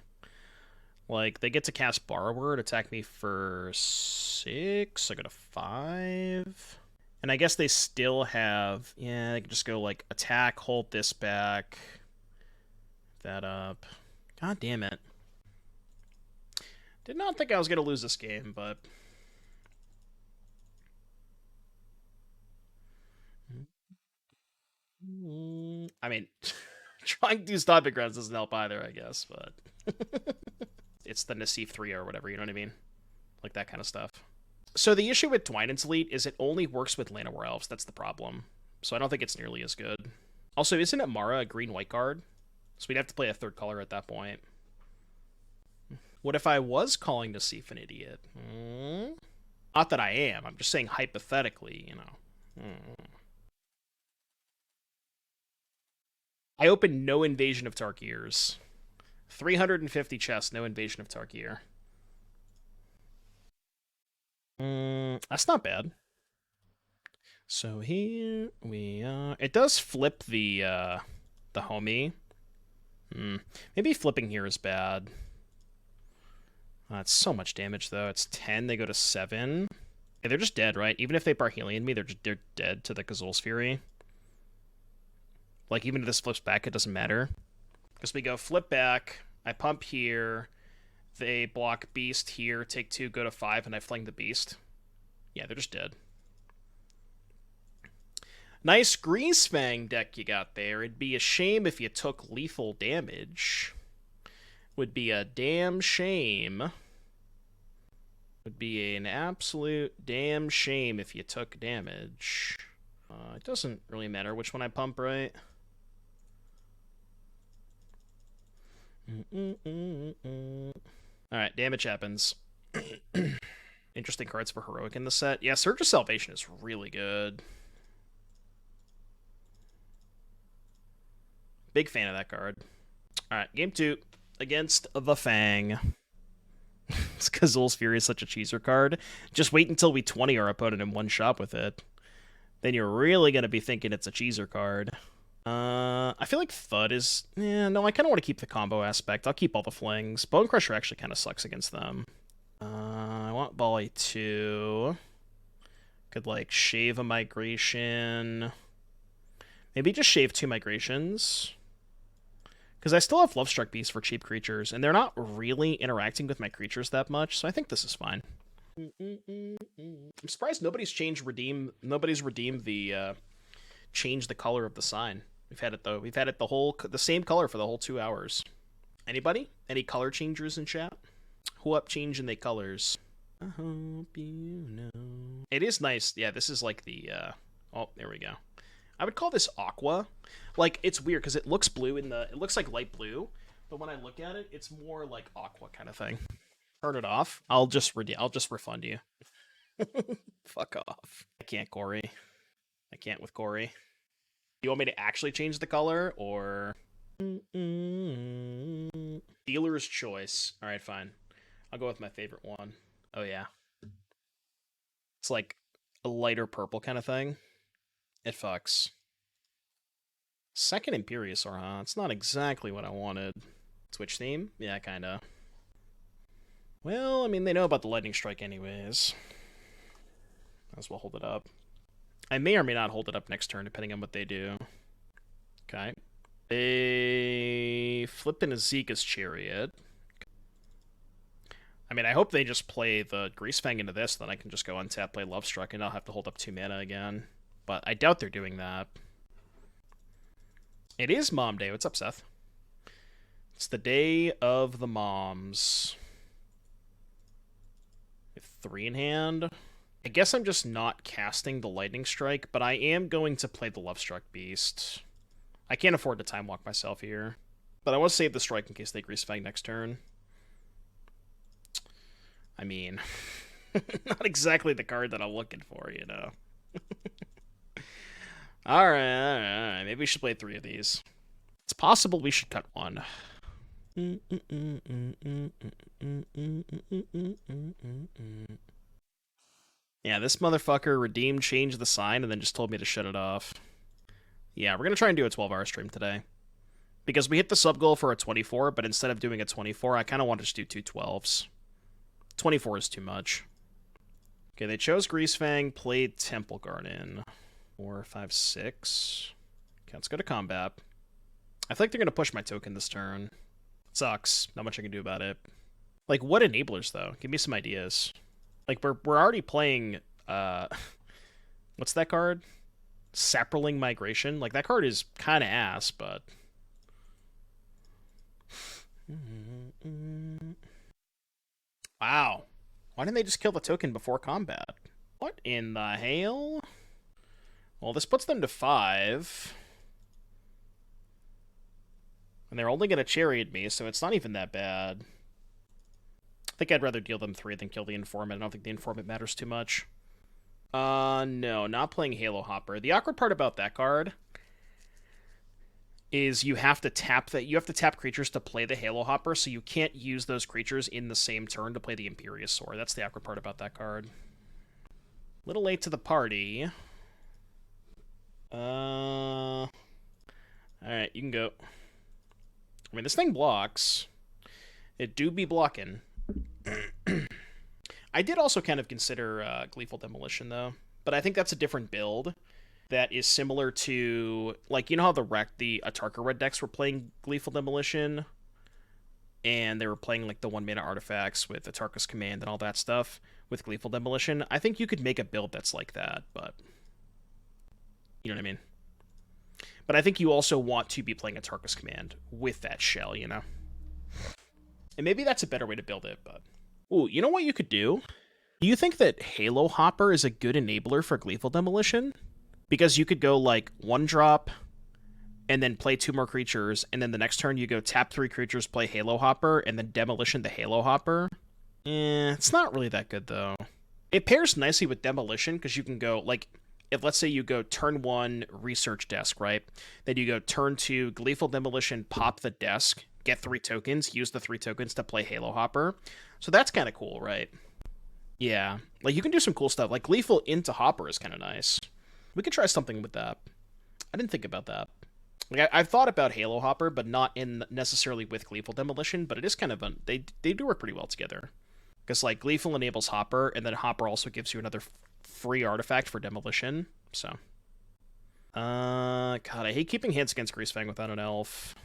Like, they get to cast Borrower to attack me for 6, I go to 5. And I guess they still have... Yeah, they can just go, like, attack, hold this back. That up. God damn it. Did not think I was going to lose this game, but... I mean, trying to do Stomping Grounds doesn't help either, I guess, but... It's the Nassif 3 or whatever, you know what I mean? Like that kind of stuff. So the issue with Twinen's Elite is it only works with Llanowar Elves. That's the problem. So I don't think it's nearly as good. Also, isn't it Mara a green-white card? So we'd have to play a third color at that point. What if I was calling Nassif an idiot? Not that I am. I'm just saying hypothetically, you know. I opened no Invasion of Tarkiers. 350 chests, no Invasion of Tarkier. That's not bad. So here we are. It does flip the homie. Maybe flipping here is bad. It's so much damage though. It's 10. They go to 7. Yeah, they're just dead, right? Even if they Parhelion me, they're dead to the Kazuul's Fury. Like even if this flips back, it doesn't matter. Because we go flip back, I pump here, they block Beast here, take 2, go to 5, and I fling the Beast. Yeah, they're just dead. Nice Greasefang deck you got there. It'd be a shame if you took lethal damage. Would be a damn shame. Would be an absolute damn shame if you took damage. It doesn't really matter which one I pump, right? Alright, damage happens. Interesting cards for Heroic in the set. Yeah, Surge of Salvation is really good. Big fan of that card. Alright, game 2 against the Fang. Kazuul's Fury is such a cheeser card. Just wait until we 20 our opponent in one shot with it. Then you're really going to be thinking it's a cheeser card. I feel like Thud is... Yeah, no, I kind of want to keep the combo aspect. I'll keep all the Flings. Bonecrusher actually kind of sucks against them. I want Volley 2. Could, like, shave a Migration. Maybe just shave 2 Migrations. Because I still have Lovestruck Beast for cheap creatures, and they're not really interacting with my creatures that much, so I think this is fine. I'm surprised nobody's redeemed the, change the color of the sign. We've had it though. We've had it the same color for the whole 2 hours. Anybody? Any color changers in chat? Who up changing they colors? I hope you know. It is nice. Yeah, this is like the oh, there we go. I would call this aqua. Like it's weird because it looks blue it looks like light blue, but when I look at it, it's more like aqua kind of thing. Turn it off. I'll just refund you. Fuck off. I can't, Corey. I can't with Corey. You want me to actually change the color, or... Dealer's choice. Alright, fine. I'll go with my favorite one. Oh, yeah. It's like a lighter purple kind of thing. It fucks. Second Imperiosaur, huh? It's not exactly what I wanted. Twitch theme? Yeah, kinda. Well, I mean, they know about the Lightning Strike anyways. Might as well hold it up. I may or may not hold it up next turn, depending on what they do. Okay. They flip in Esika's Chariot. I mean, I hope they just play the Greasefang into this, then I can just go untap, play Lovestruck, and I'll have to hold up 2 mana again. But I doubt they're doing that. It is Mom Day. What's up, Seth? It's the day of the moms. 3 in hand. I guess I'm just not casting the Lightning Strike, but I am going to play the Lovestruck Beast. I can't afford to Time Walk myself here. But I want to save the strike in case they Greasefang next turn. I mean, not exactly the card that I'm looking for, you know. Alright. Maybe we should play 3 of these. It's possible we should cut one. Yeah, this motherfucker redeemed, changed the sign, and then just told me to shut it off. Yeah, we're going to try and do a 12-hour stream today. Because we hit the sub goal for a 24, but instead of doing a 24, I kind of want to just do 2 12s. 24 is too much. Okay, they chose Greasefang, played Temple Garden. 4, 5, 6. Okay, let's go to combat. I feel like they're going to push my token this turn. Sucks. Not much I can do about it. Like, what enablers, though? Give me some ideas. Like, we're already playing, what's that card? Saproling Migration. Like, that card is kind of ass, but... Wow. Why didn't they just kill the token before combat? What in the hell? Well, this puts them to 5. And they're only going to Chariot me, so it's not even that bad. I think I'd rather deal them 3 than kill the Informant. I don't think the Informant matters too much. No, not playing Halo Hopper. The awkward part about that card is you have to tap creatures to play the Halo Hopper, so you can't use those creatures in the same turn to play the Imperiosaur. That's the awkward part about that card. Little late to the party. Alright, you can go. I mean, this thing blocks. It do be blocking. I did also kind of consider Gleeful Demolition, though. But I think that's a different build that is similar to... Like, you know how the Atarka Red decks were playing Gleeful Demolition? And they were playing, like, the 1-mana artifacts with Atarka's Command and all that stuff with Gleeful Demolition. I think you could make a build that's like that, but... You know what I mean? But I think you also want to be playing Atarka's Command with that shell, you know? And maybe that's a better way to build it, but... Ooh, you know what you could do? Do you think that Halo Hopper is a good enabler for Gleeful Demolition? Because you could go, like, 1-drop, and then play 2 more creatures, and then the next turn you go tap 3 creatures, play Halo Hopper, and then Demolition the Halo Hopper. It's not really that good, though. It pairs nicely with Demolition, because you can go, like... If, let's say, you go turn 1, Research Desk, right? Then you go turn 2, Gleeful Demolition, pop the desk, get 3 tokens, use the 3 tokens to play Halo Hopper. So that's kind of cool, right? Yeah. Like, you can do some cool stuff. Like, Gleeful into Hopper is kind of nice. We could try something with that. I didn't think about that. Like, I've thought about Halo Hopper, but not in necessarily with Gleeful Demolition, but it is kind of a... They do work pretty well together. Because, like, Gleeful enables Hopper, and then Hopper also gives you another free artifact for Demolition, so... God, I hate keeping hands against Greasefang without an elf.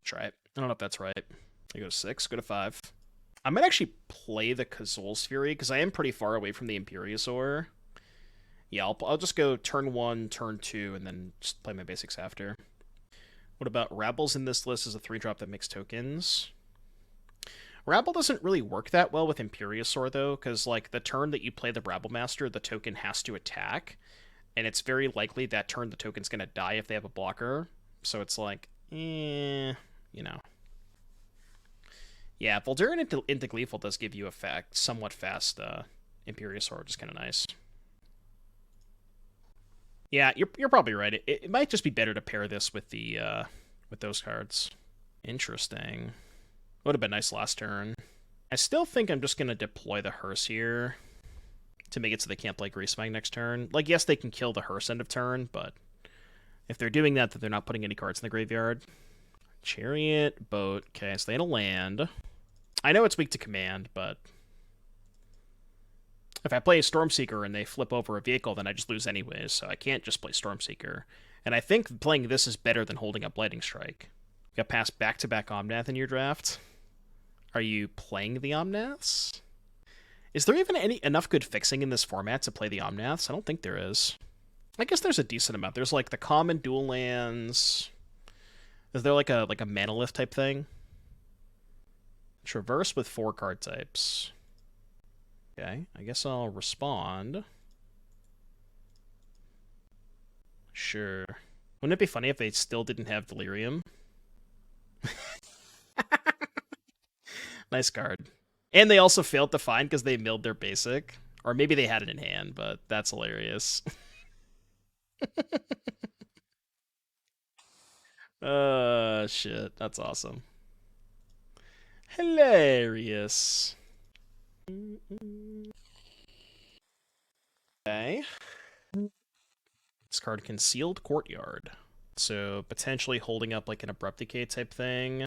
Try it. I don't know if that's right. I go to 6, go to 5. I might actually play the Kazuul's Fury, because I am pretty far away from the Imperiosaur. Yeah, I'll just go turn 1, turn 2, and then just play my basics after. What about Rabbles in this list as a 3-drop that makes tokens? Rabble doesn't really work that well with Imperiosaur, though, because, like, the turn that you play the Rabble Master, the token has to attack, and it's very likely that turn the token's going to die if they have a blocker, so it's like, you know. Yeah, Voldurian into Gleeful does give you a somewhat fast Imperiosaur, which is kind of nice. Yeah, you're probably right. It might just be better to pair this with the with those cards. Interesting. Would have been nice last turn. I still think I'm just going to deploy the Hearse here to make it so they can't play Greasefang next turn. Like, yes, they can kill the Hearse end of turn, but if they're doing that, then they're not putting any cards in the graveyard. Chariot, Boat. Okay, so they had a land. I know it's weak to command, but if I play a Stormseeker and they flip over a vehicle, then I just lose anyways, so I can't just play Stormseeker. And I think playing this is better than holding up Lightning Strike. You got past back-to-back Omnath in your draft. Are you playing the Omnaths? Is there even enough good fixing in this format to play the Omnaths? I don't think there is. I guess there's a decent amount. There's like the common dual lands. Is there like a Manalith type thing? Traverse with 4 card types. Okay, I guess I'll respond. Sure. Wouldn't it be funny if they still didn't have Delirium? Nice card. And they also failed to find because they milled their basic. Or maybe they had it in hand, but that's hilarious. Shit. That's awesome. Hilarious. Okay. This card, Concealed Courtyard. So potentially holding up like an Abrupt Decay type thing.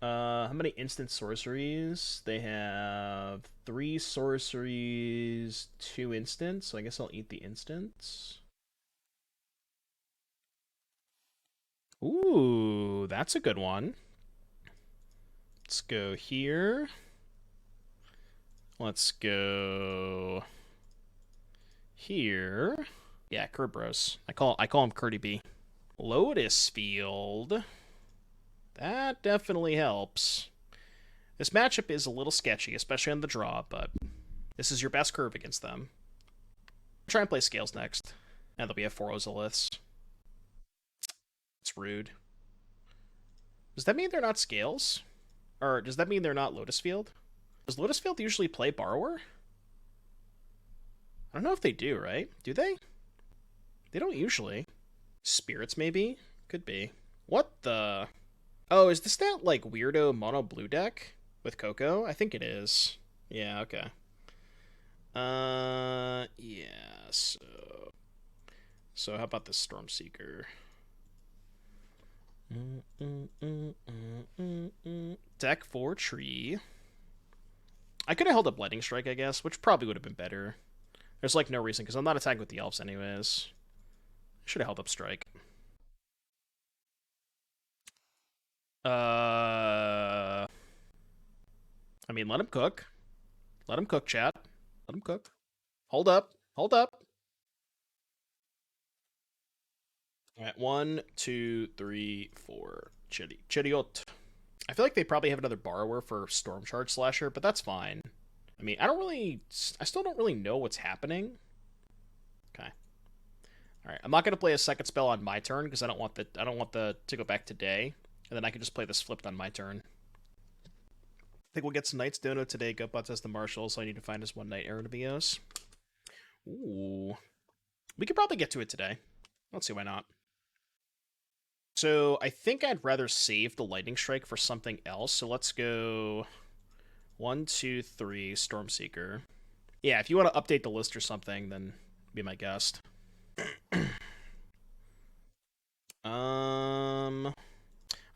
How many instant sorceries? They have 3 sorceries, 2 instants, so I guess I'll eat the instants. Ooh, that's a good one. Let's go here. Let's go here. Yeah, Kerberos. I call him Curdy B. Lotus Field. That definitely helps. This matchup is a little sketchy, especially on the draw, but this is your best curve against them. Try and play Scales next. Now that we have 4 Ozoliths. It's rude. Does that mean they're not Scales? Or does that mean they're not Lotus Field? Does Lotus Field usually play Borrower? I don't know if they do, right? Do they? They don't usually. Spirits, maybe? Could be. What the... Oh, is this that, like, weirdo mono blue deck with Coco? I think it is. Yeah, okay. Yeah, so how about this Stormseeker? Deck 4 Tree. I could have held up Lightning Strike, I guess, which probably would have been better. There's, like, no reason, because I'm not attacking with the Elves anyways. I should have held up Strike. I mean, let him cook. Let him cook, chat. Let him cook. Hold up. Hold up. Alright, 1, 2, 3, 4. Chariot. I feel like they probably have another Borrower for Storm Charge Slasher, but that's fine. I mean, I still don't really know what's happening. Okay. Alright, I'm not gonna play a second spell on my turn, because I don't want to go back today. And then I can just play this flipped on my turn. I think we'll get some Knights Dono today. GoButs as the Marshal, so I need to find us 1 Knight Eredivios. Ooh. We could probably get to it today. Let's see why not. So I think I'd rather save the Lightning Strike for something else. So let's go 1, 2, 3, Stormseeker. Yeah, if you want to update the list or something, then be my guest.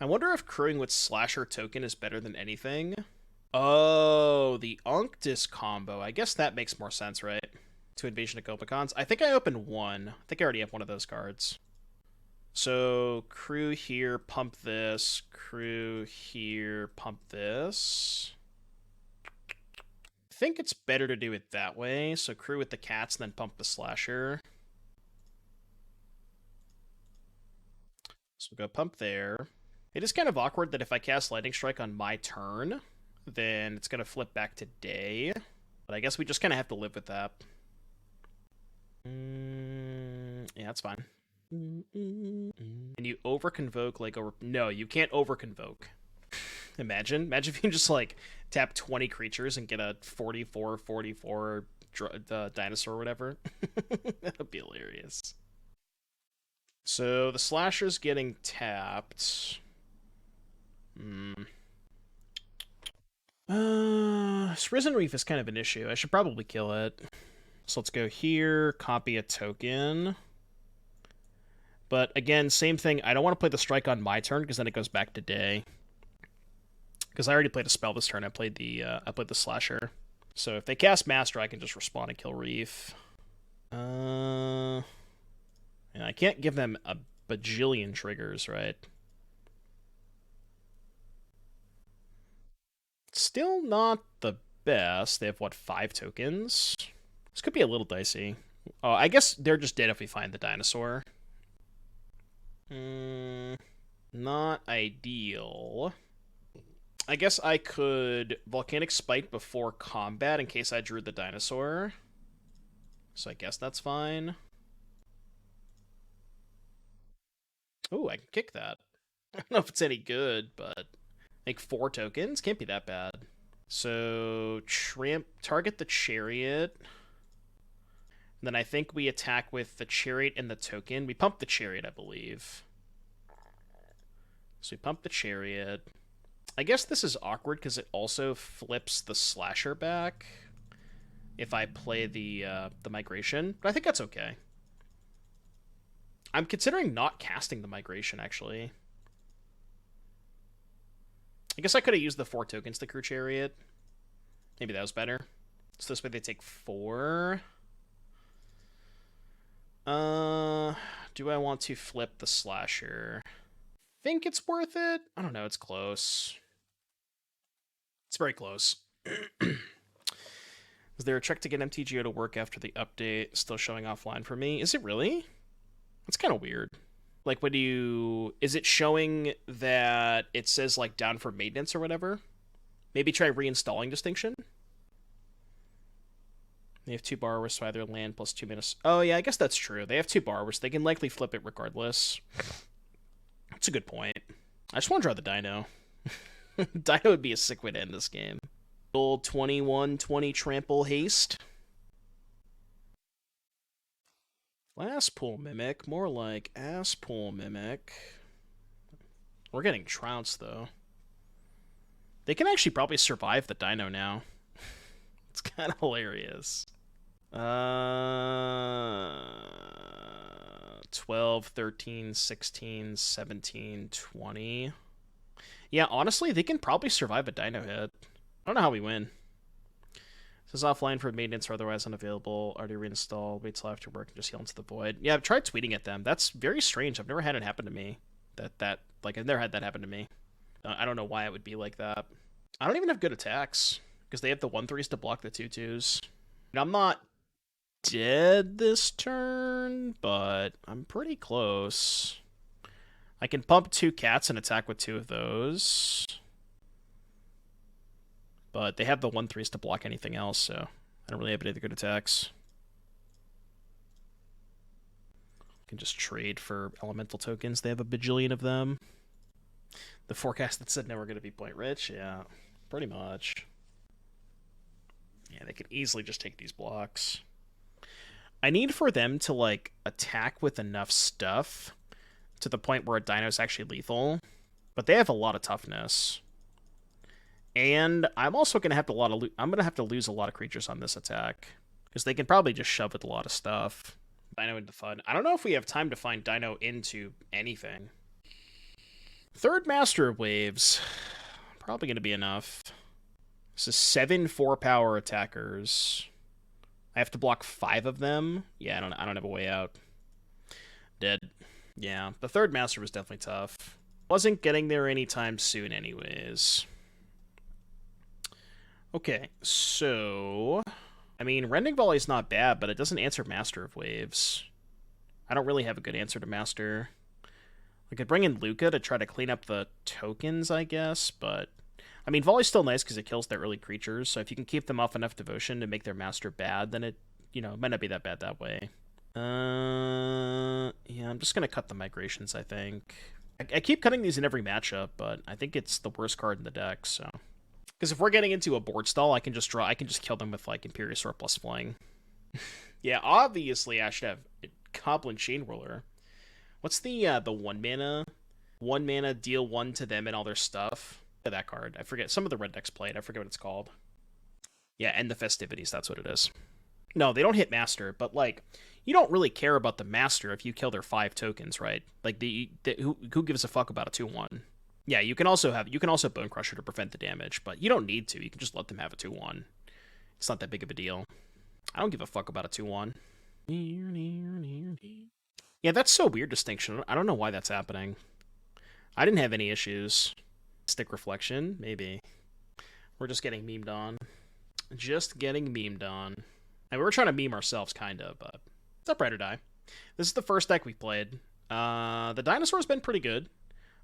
I wonder if crewing with Slasher Token is better than anything. Oh, the Unctus combo. I guess that makes more sense, right? To Invasion of Copacons. I think I opened 1. I think I already have one of those cards. So, crew here, pump this. Crew here, pump this. I think it's better to do it that way. So, crew with the cats, and then pump the Slasher. So, we'll go pump there. It is kind of awkward that if I cast Lightning Strike on my turn, then it's going to flip back to day. But I guess we just kind of have to live with that. Yeah, that's fine. And you overconvoke like over... No, you can't overconvoke. Imagine if you can just like tap 20 creatures and get a 44/44 dinosaur or whatever. That would be hilarious. So the Slasher's getting tapped. Risen Reef is kind of an issue. I should probably kill it. So let's go here, copy a token. But again, same thing. I don't want to play the strike on my turn because then it goes back to day. Because I already played a spell this turn. I played the Slasher. So if they cast Master, I can just respond and kill Reef. And I can't give them a bajillion triggers, right? Still not the best. They have, what, 5 tokens? This could be a little dicey. Oh, I guess they're just dead if we find the dinosaur. Not ideal. I guess I could Volcanic Spike before combat in case I drew the dinosaur. So I guess that's fine. Oh, I can kick that. I don't know if it's any good, but like 4 tokens can't be that bad. So target the Chariot. Then I think we attack with the Chariot and the token. We pump the Chariot, I believe. So we pump the Chariot. I guess this is awkward because it also flips the Slasher back if I play the Migration, but I think that's okay. I'm considering not casting the Migration, actually. I guess I could have used the 4 tokens to crew Chariot. Maybe that was better. So this way they take 4. Do I want to flip the Slasher? Think it's worth it? I don't know, it's close. It's very close. Is there a check to get MTGO to work after the update? Still showing offline for me. Is it really? That's kind of weird. Like, when you... Is it showing that it says, like, down for maintenance or whatever? Maybe try reinstalling Distinction? They have 2 borrowers, so either land plus 2 minutes. Oh, yeah, I guess that's true. They have 2 borrowers. They can likely flip it regardless. That's a good point. I just want to draw the Dino. Dino would be a sick way to end this game. Old 21-20 Trample Haste. Last Pool Mimic. More like Ass Pool Mimic. We're getting trounced, though. They can actually probably survive the Dino now. It's kind of hilarious. 12, 13, 16, 17, 20. Yeah, honestly, they can probably survive a Dino hit. I don't know how we win. This is offline for maintenance or otherwise unavailable. Already reinstalled. Wait till after work and just heal into the void. Yeah, I've tried tweeting at them. That's very strange. I've never had it happen to me. I've never had that happen to me. I don't know why it would be like that. I don't even have good attacks because they have the 1/3s to block the 2/2s. And I'm not dead this turn, but I'm pretty close. I can pump 2 cats and attack with 2 of those. But they have the 1/3s to block anything else, so I don't really have any other good attacks. Can just trade for elemental tokens. They have a bajillion of them. The forecast that said no, we're going to be point rich. Yeah, pretty much. Yeah, they could easily just take these blocks. I need for them to, like, attack with enough stuff to the point where a Dino's actually lethal. But they have a lot of toughness. And I'm also going to have to lose a lot of creatures on this attack. Because they can probably just shove with a lot of stuff. Dino into Thud. I don't know if we have time to find Dino into anything. 3rd Master of Waves. Probably going to be enough. This is 7 4-power attackers. I have to block 5 of them. Yeah, I don't have a way out. Dead. Yeah, the 3rd Master was definitely tough. Wasn't getting there anytime soon anyways. Okay, so... I mean, Rending Volley is not bad, but it doesn't answer Master of Waves. I don't really have a good answer to Master. I could bring in Luca to try to clean up the tokens, I guess, but... I mean, Volley's still nice because it kills their early creatures, so if you can keep them off enough devotion to make their Master bad, then it, it might not be that bad that way. Yeah, I'm just going to cut the Migrations, I think. I keep cutting these in every matchup, but I think it's the worst card in the deck, so... Because if we're getting into a board stall, I can just kill them with, like, Imperiosaur plus Fling. Yeah, obviously I should have Copperline Chainwhirler. What's the 1-mana? 1-mana, deal 1 to them and all their stuff. That card. I forget. Some of the red decks play it. I forget what it's called. Yeah, End the Festivities. That's what it is. No, they don't hit Master, but, like, you don't really care about the Master if you kill their 5 tokens, right? Like, who gives a fuck about a 2/1? Yeah, you can also Bonecrusher to prevent the damage, but you don't need to. You can just let them have a 2/1. It's not that big of a deal. I don't give a fuck about a 2/1. Yeah, that's so weird, Distinction. I don't know why that's happening. I didn't have any issues. Stick Reflection, maybe. We're just getting memed on. Just getting memed on. And we were trying to meme ourselves, kind of, but it's up, Ride or Die. This is the first deck we've played. The Dinosaur's been pretty good.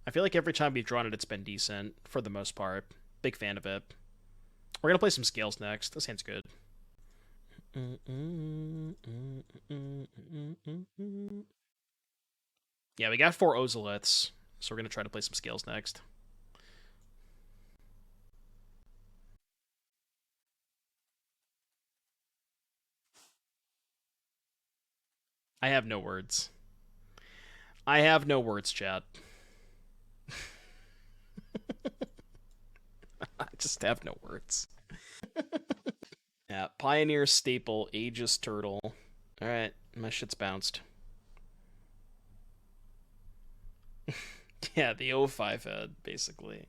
I feel like every time we've drawn it, it's been decent, for the most part. Big fan of it. We're going to play some scales next. This hand's good. Yeah, we got 4 Ozoliths, so we're going to try to play some scales next. I have no words. I have no words, chat. I just have no words. Yeah, Pioneer Staple, Aegis Turtle. Alright, my shit's bounced. Yeah, the 05 head, basically.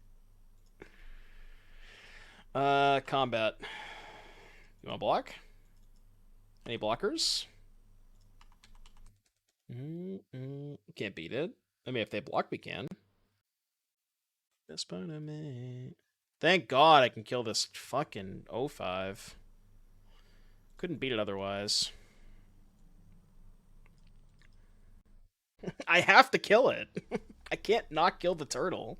Combat. You want to block? Any blockers? Can't beat it. I mean, if they block, we can. Best part of me. Thank God I can kill this fucking 05. Couldn't beat it otherwise. I have to kill it. I can't not kill the turtle.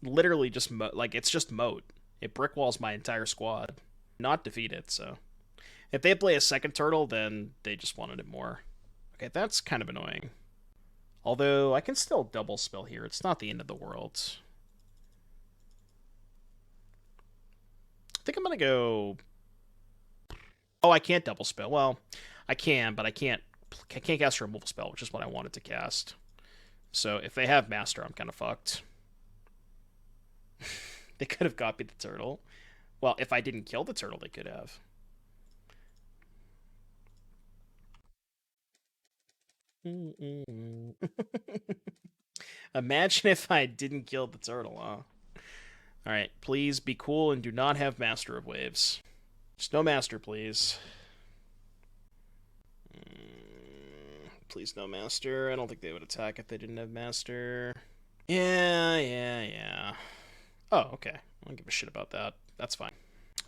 Literally just, like, it's just moat. It brickwalls my entire squad. Not defeat it, so. If they play a second turtle, then they just wanted it more. Okay, that's kind of annoying. Although, I can still double spell here. It's not the end of the world. I think I'm going to go... Oh, I can't double spell. Well, I can, but I can't cast a removal spell, which is what I wanted to cast. So if they have Master, I'm kind of fucked. They could have copied the turtle. Well, if I didn't kill the turtle, they could have. Imagine if I didn't kill the turtle, huh? Alright, please be cool and do not have Master of Waves. Just no Master, please. Please no Master. I don't think they would attack if they didn't have Master. Yeah. Oh, okay. I don't give a shit about that. That's fine.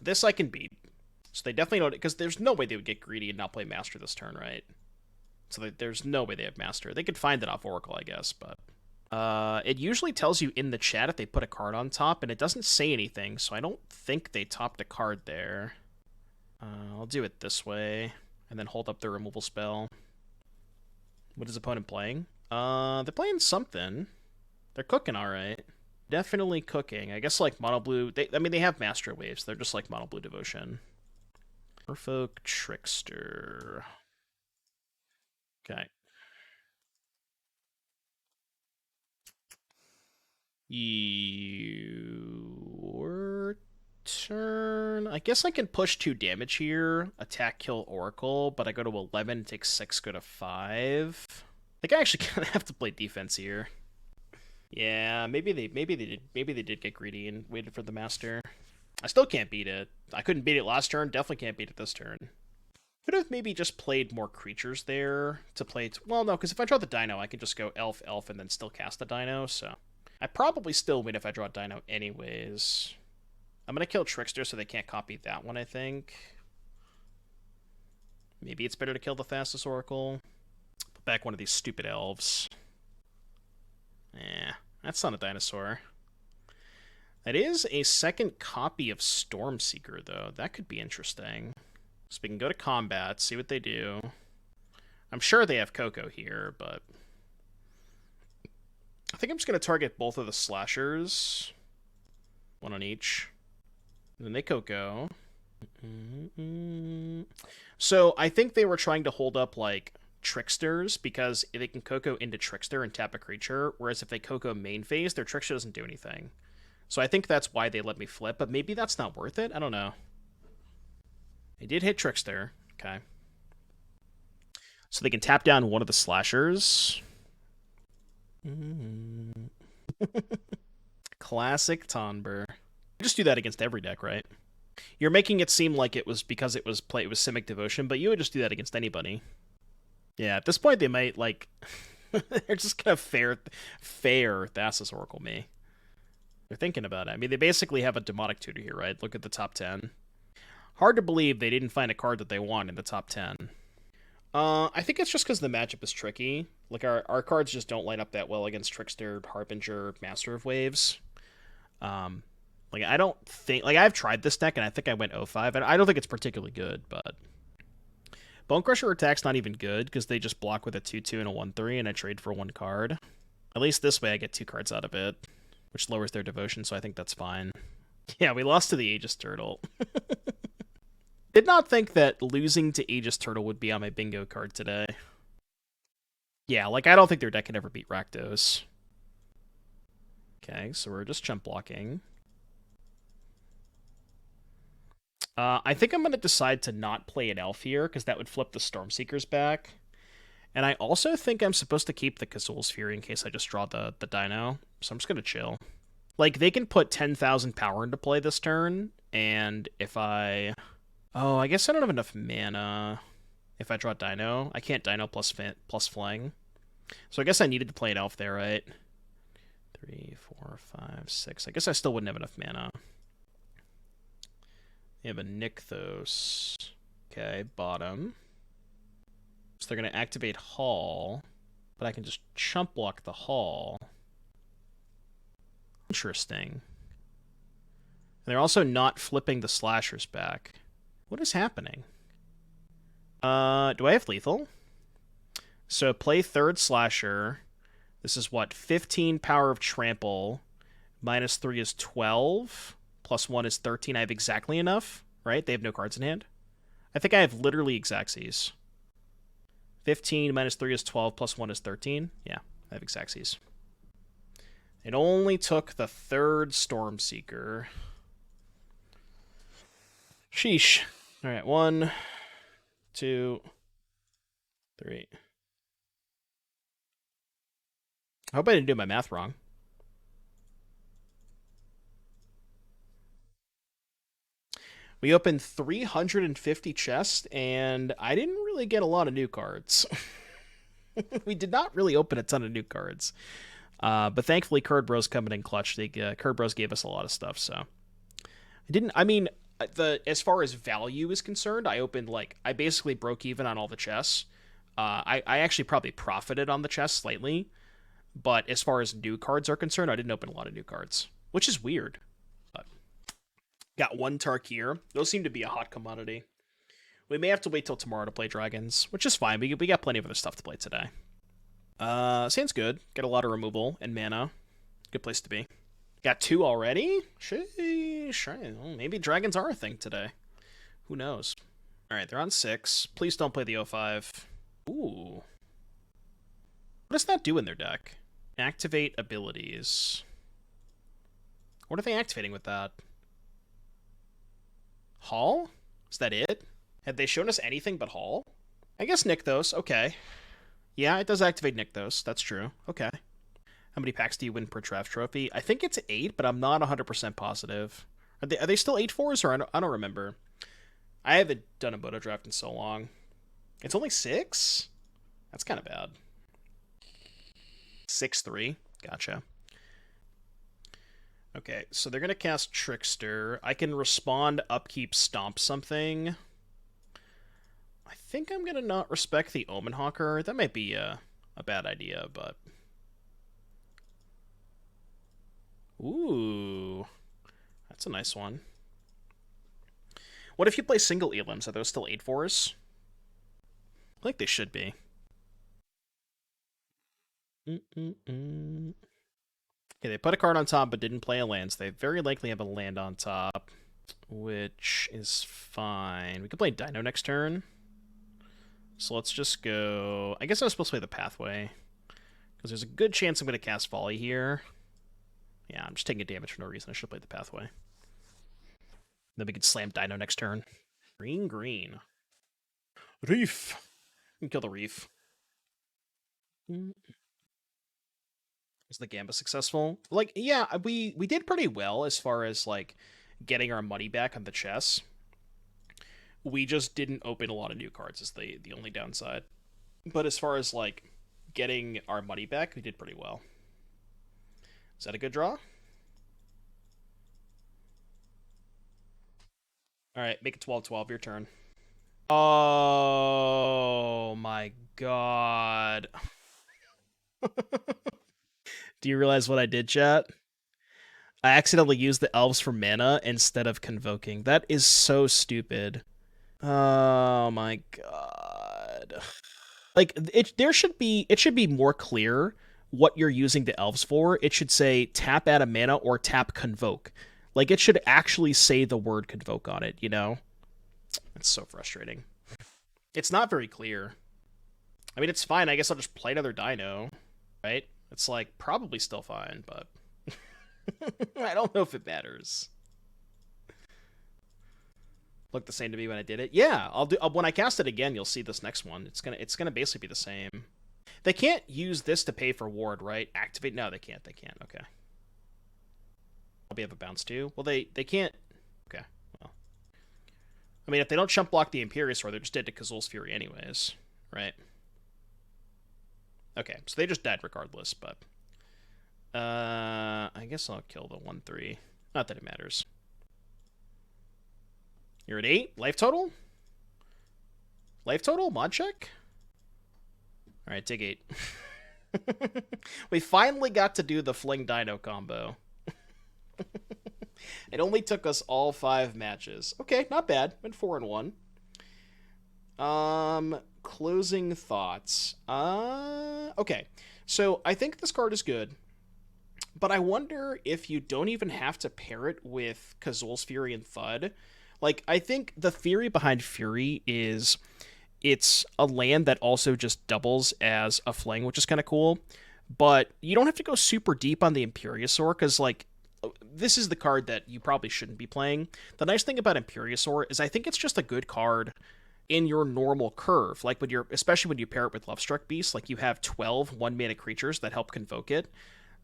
This I can beat. So they definitely don't... Because there's no way they would get greedy and not play Master this turn, right? So there's no way they have Master. They could find it off Oracle, I guess, but... it usually tells you in the chat if they put a card on top, and it doesn't say anything, so I don't think they topped a card there. I'll do it this way, and then hold up the removal spell. What is opponent playing? They're playing something. They're cooking alright. Definitely cooking. I guess like Mono Blue... I mean, they have Master Waves. They're just like Mono Blue Devotion. Merfolk Trickster. Okay. Your turn. I guess I can push 2 damage here. Attack, kill Oracle, but I go to 11, take 6, go to 5. I think I actually kind of have to play defense here. Yeah, maybe they did get greedy and waited for the Master. I still can't beat it. I couldn't beat it last turn. Definitely can't beat it this turn. Could have maybe just played more creatures there to play... Well, no, because if I draw the Dino, I can just go Elf, Elf, and then still cast the Dino, so... I probably still win if I draw Dino anyways. I'm going to kill Trickster so they can't copy that one, I think. Maybe it's better to kill the Thassa's Oracle. Put back one of these stupid elves. That's not a dinosaur. That is a second copy of Stormseeker, though. That could be interesting. So we can go to combat, see what they do. I'm sure they have Coco here, but... I think I'm just going to target both of the slashers. One on each. And then they Coco. So I think they were trying to hold up, like, Tricksters, because they can Coco into Trickster and tap a creature, whereas if they Coco main phase, their Trickster doesn't do anything. So I think that's why they let me flip, but maybe that's not worth it? I don't know. They did hit Trickster. Okay. So they can tap down one of the slashers. Classic Tonber. Just do that against every deck, right? You're making it seem like it was because it was Simic Devotion, but you would just do that against anybody. Yeah, at this point they might, like... they're just gonna fair Thassa's Oracle me. They're thinking about it. I mean, they basically have a Demonic Tutor here, right? Look at the top 10. Hard to believe they didn't find a card that they want in the top 10. I think it's just because the matchup is tricky. Like, our cards just don't line up that well against Trickster, Harbinger, Master of Waves. Like, I don't think... Like, I've tried this deck, and I think I went 0-5, and I don't think it's particularly good, but... Bonecrusher attack's not even good, because they just block with a 2-2 and a 1-3, and I trade for 1 card. At least this way I get 2 cards out of it, which lowers their devotion, so I think that's fine. Yeah, we lost to the Aegis Turtle. Did not think that losing to Aegis Turtle would be on my bingo card today. Yeah, like, I don't think their deck can ever beat Rakdos. Okay, so we're just chump blocking. I think I'm going to decide to not play an elf here, because that would flip the Stormseekers back. And I also think I'm supposed to keep the Kazuul's Fury in case I just draw the dino. So I'm just going to chill. Like, they can put 10,000 power into play this turn, and if I... Oh, I guess I don't have enough mana if I draw dino. I can't dino plus Fling. So I guess I needed to play an elf there, right? 3, 4, 5, 6. I guess I still wouldn't have enough mana. They have a Nykthos. Okay, bottom. So they're going to activate Hall, but I can just chump block the Hall. Interesting. And they're also not flipping the slashers back. What is happening? Do I have lethal? So play third slasher. This is what? 15 power of trample. Minus 3 is 12. Plus 1 is 13. I have exactly enough, right? They have no cards in hand. I think I have literally Exacxies. 15 minus 3 is 12, plus 1 is 13. Yeah, I have Exacxies. It only took the third Stormseeker. Sheesh. Alright, 1, 2, 3. I hope I didn't do my math wrong. We opened 350 chests, and I didn't really get a lot of new cards. We did not really open a ton of new cards. But thankfully, Curd Bros coming in clutch. Curd Bros gave us a lot of stuff, so... as far as value is concerned, I basically broke even on all the chests. I actually probably profited on the chests slightly, but as far as new cards are concerned, I didn't open a lot of new cards, which is weird. But got 1 Tarkir. Those seem to be a hot commodity. We may have to wait till tomorrow to play dragons, which is fine. We got plenty of other stuff to play today. Sand's good. Get a lot of removal and mana. Good place to be. Got 2 already? Sheesh. Maybe dragons are a thing today. Who knows? Alright, they're on 6. Please don't play the 0-5. Ooh. What does that do in their deck? Activate abilities. What are they activating with that? Hall? Is that it? Have they shown us anything but Hall? I guess Nykthos. Okay. Yeah, it does activate Nykthos. That's true. Okay. How many packs do you win per draft trophy? I think it's 8, but I'm not 100% positive. Are they still 8-4s, or I don't remember. I haven't done a Bodo draft in so long. It's only 6? That's kind of bad. 6-3. Gotcha. Okay, so they're going to cast Trickster. I can respond, upkeep, stomp something. I think I'm going to not respect the Omen Hawker. That might be a bad idea, but... Ooh. That's a nice one. What if you play single Elims? Are those still 8-4s? I think they should be. Okay, they put a card on top but didn't play a land, so they very likely have a land on top, which is fine. We could play Dino next turn. So let's just go... I guess I was supposed to play the Pathway, because there's a good chance I'm going to cast Volley here. Yeah, I'm just taking a damage for no reason. I should have played the Pathway. Then we could slam Dino next turn. Green. Reef. We can kill the Reef. Was the Gamba successful? Like, yeah, we did pretty well as far as, like, getting our money back on the chess. We just didn't open a lot of new cards is the only downside. But as far as, like, getting our money back, we did pretty well. Is that a good draw? Alright, make it 12-12, your turn. Oh my god. Do you realize what I did, chat? I accidentally used the elves for mana instead of convoking. That is so stupid. Oh my god. Like it should be more clear what you're using the elves for. It should say tap add a mana or tap convoke. Like it should actually say the word convoke on it, you know? It's so frustrating. It's not very clear. I mean, it's fine. I guess I'll just play another dino, right? It's like probably still fine, but I don't know if it matters. Looked the same to me when I did it. Yeah, I'll do when I cast it again. You'll see this next one. It's gonna basically be the same. They can't use this to pay for ward, right? Activate? No, they can't. They can't. Okay. I'll be have a bounce too. Well, they can't. Okay. Well, I mean, if they don't chump block the Imperiosaur, they're just dead to Kazuul's Fury anyways, right? Okay, so they just dead regardless. But I guess I'll kill the 1/3. Not that it matters. You're at 8? Life total? Life total? Mod check? Alright, take 8. We finally got to do the Fling Dino combo. It only took us all 5 matches. Okay, not bad. Went 4-1. Closing thoughts. Okay. So I think this card is good. But I wonder if you don't even have to pair it with Kazuul's Fury and Thud. Like, I think the theory behind Fury is it's a land that also just doubles as a Fling, which is kind of cool. But you don't have to go super deep on the Imperiosaur, because, like, this is the card that you probably shouldn't be playing. The nice thing about Imperiosaur is I think it's just a good card in your normal curve. Like, especially when you pair it with Lovestruck Beast, like, you have 12 1-mana creatures that help convoke it.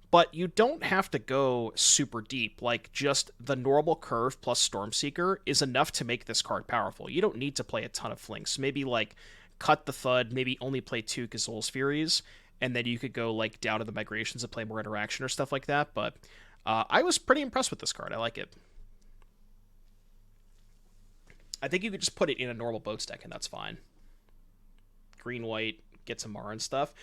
But you don't have to go super deep. Like, just the normal curve plus Stormseeker is enough to make this card powerful. You don't need to play a ton of Flings. So maybe, like, cut the Thud, maybe only play 2 Kazuul's Furies, and then you could go, like, down to the Migrations and play more interaction or stuff like that. But I was pretty impressed with this card. I like it. I think you could just put it in a normal boat deck, and that's fine. Green-white, get some Mara and stuff.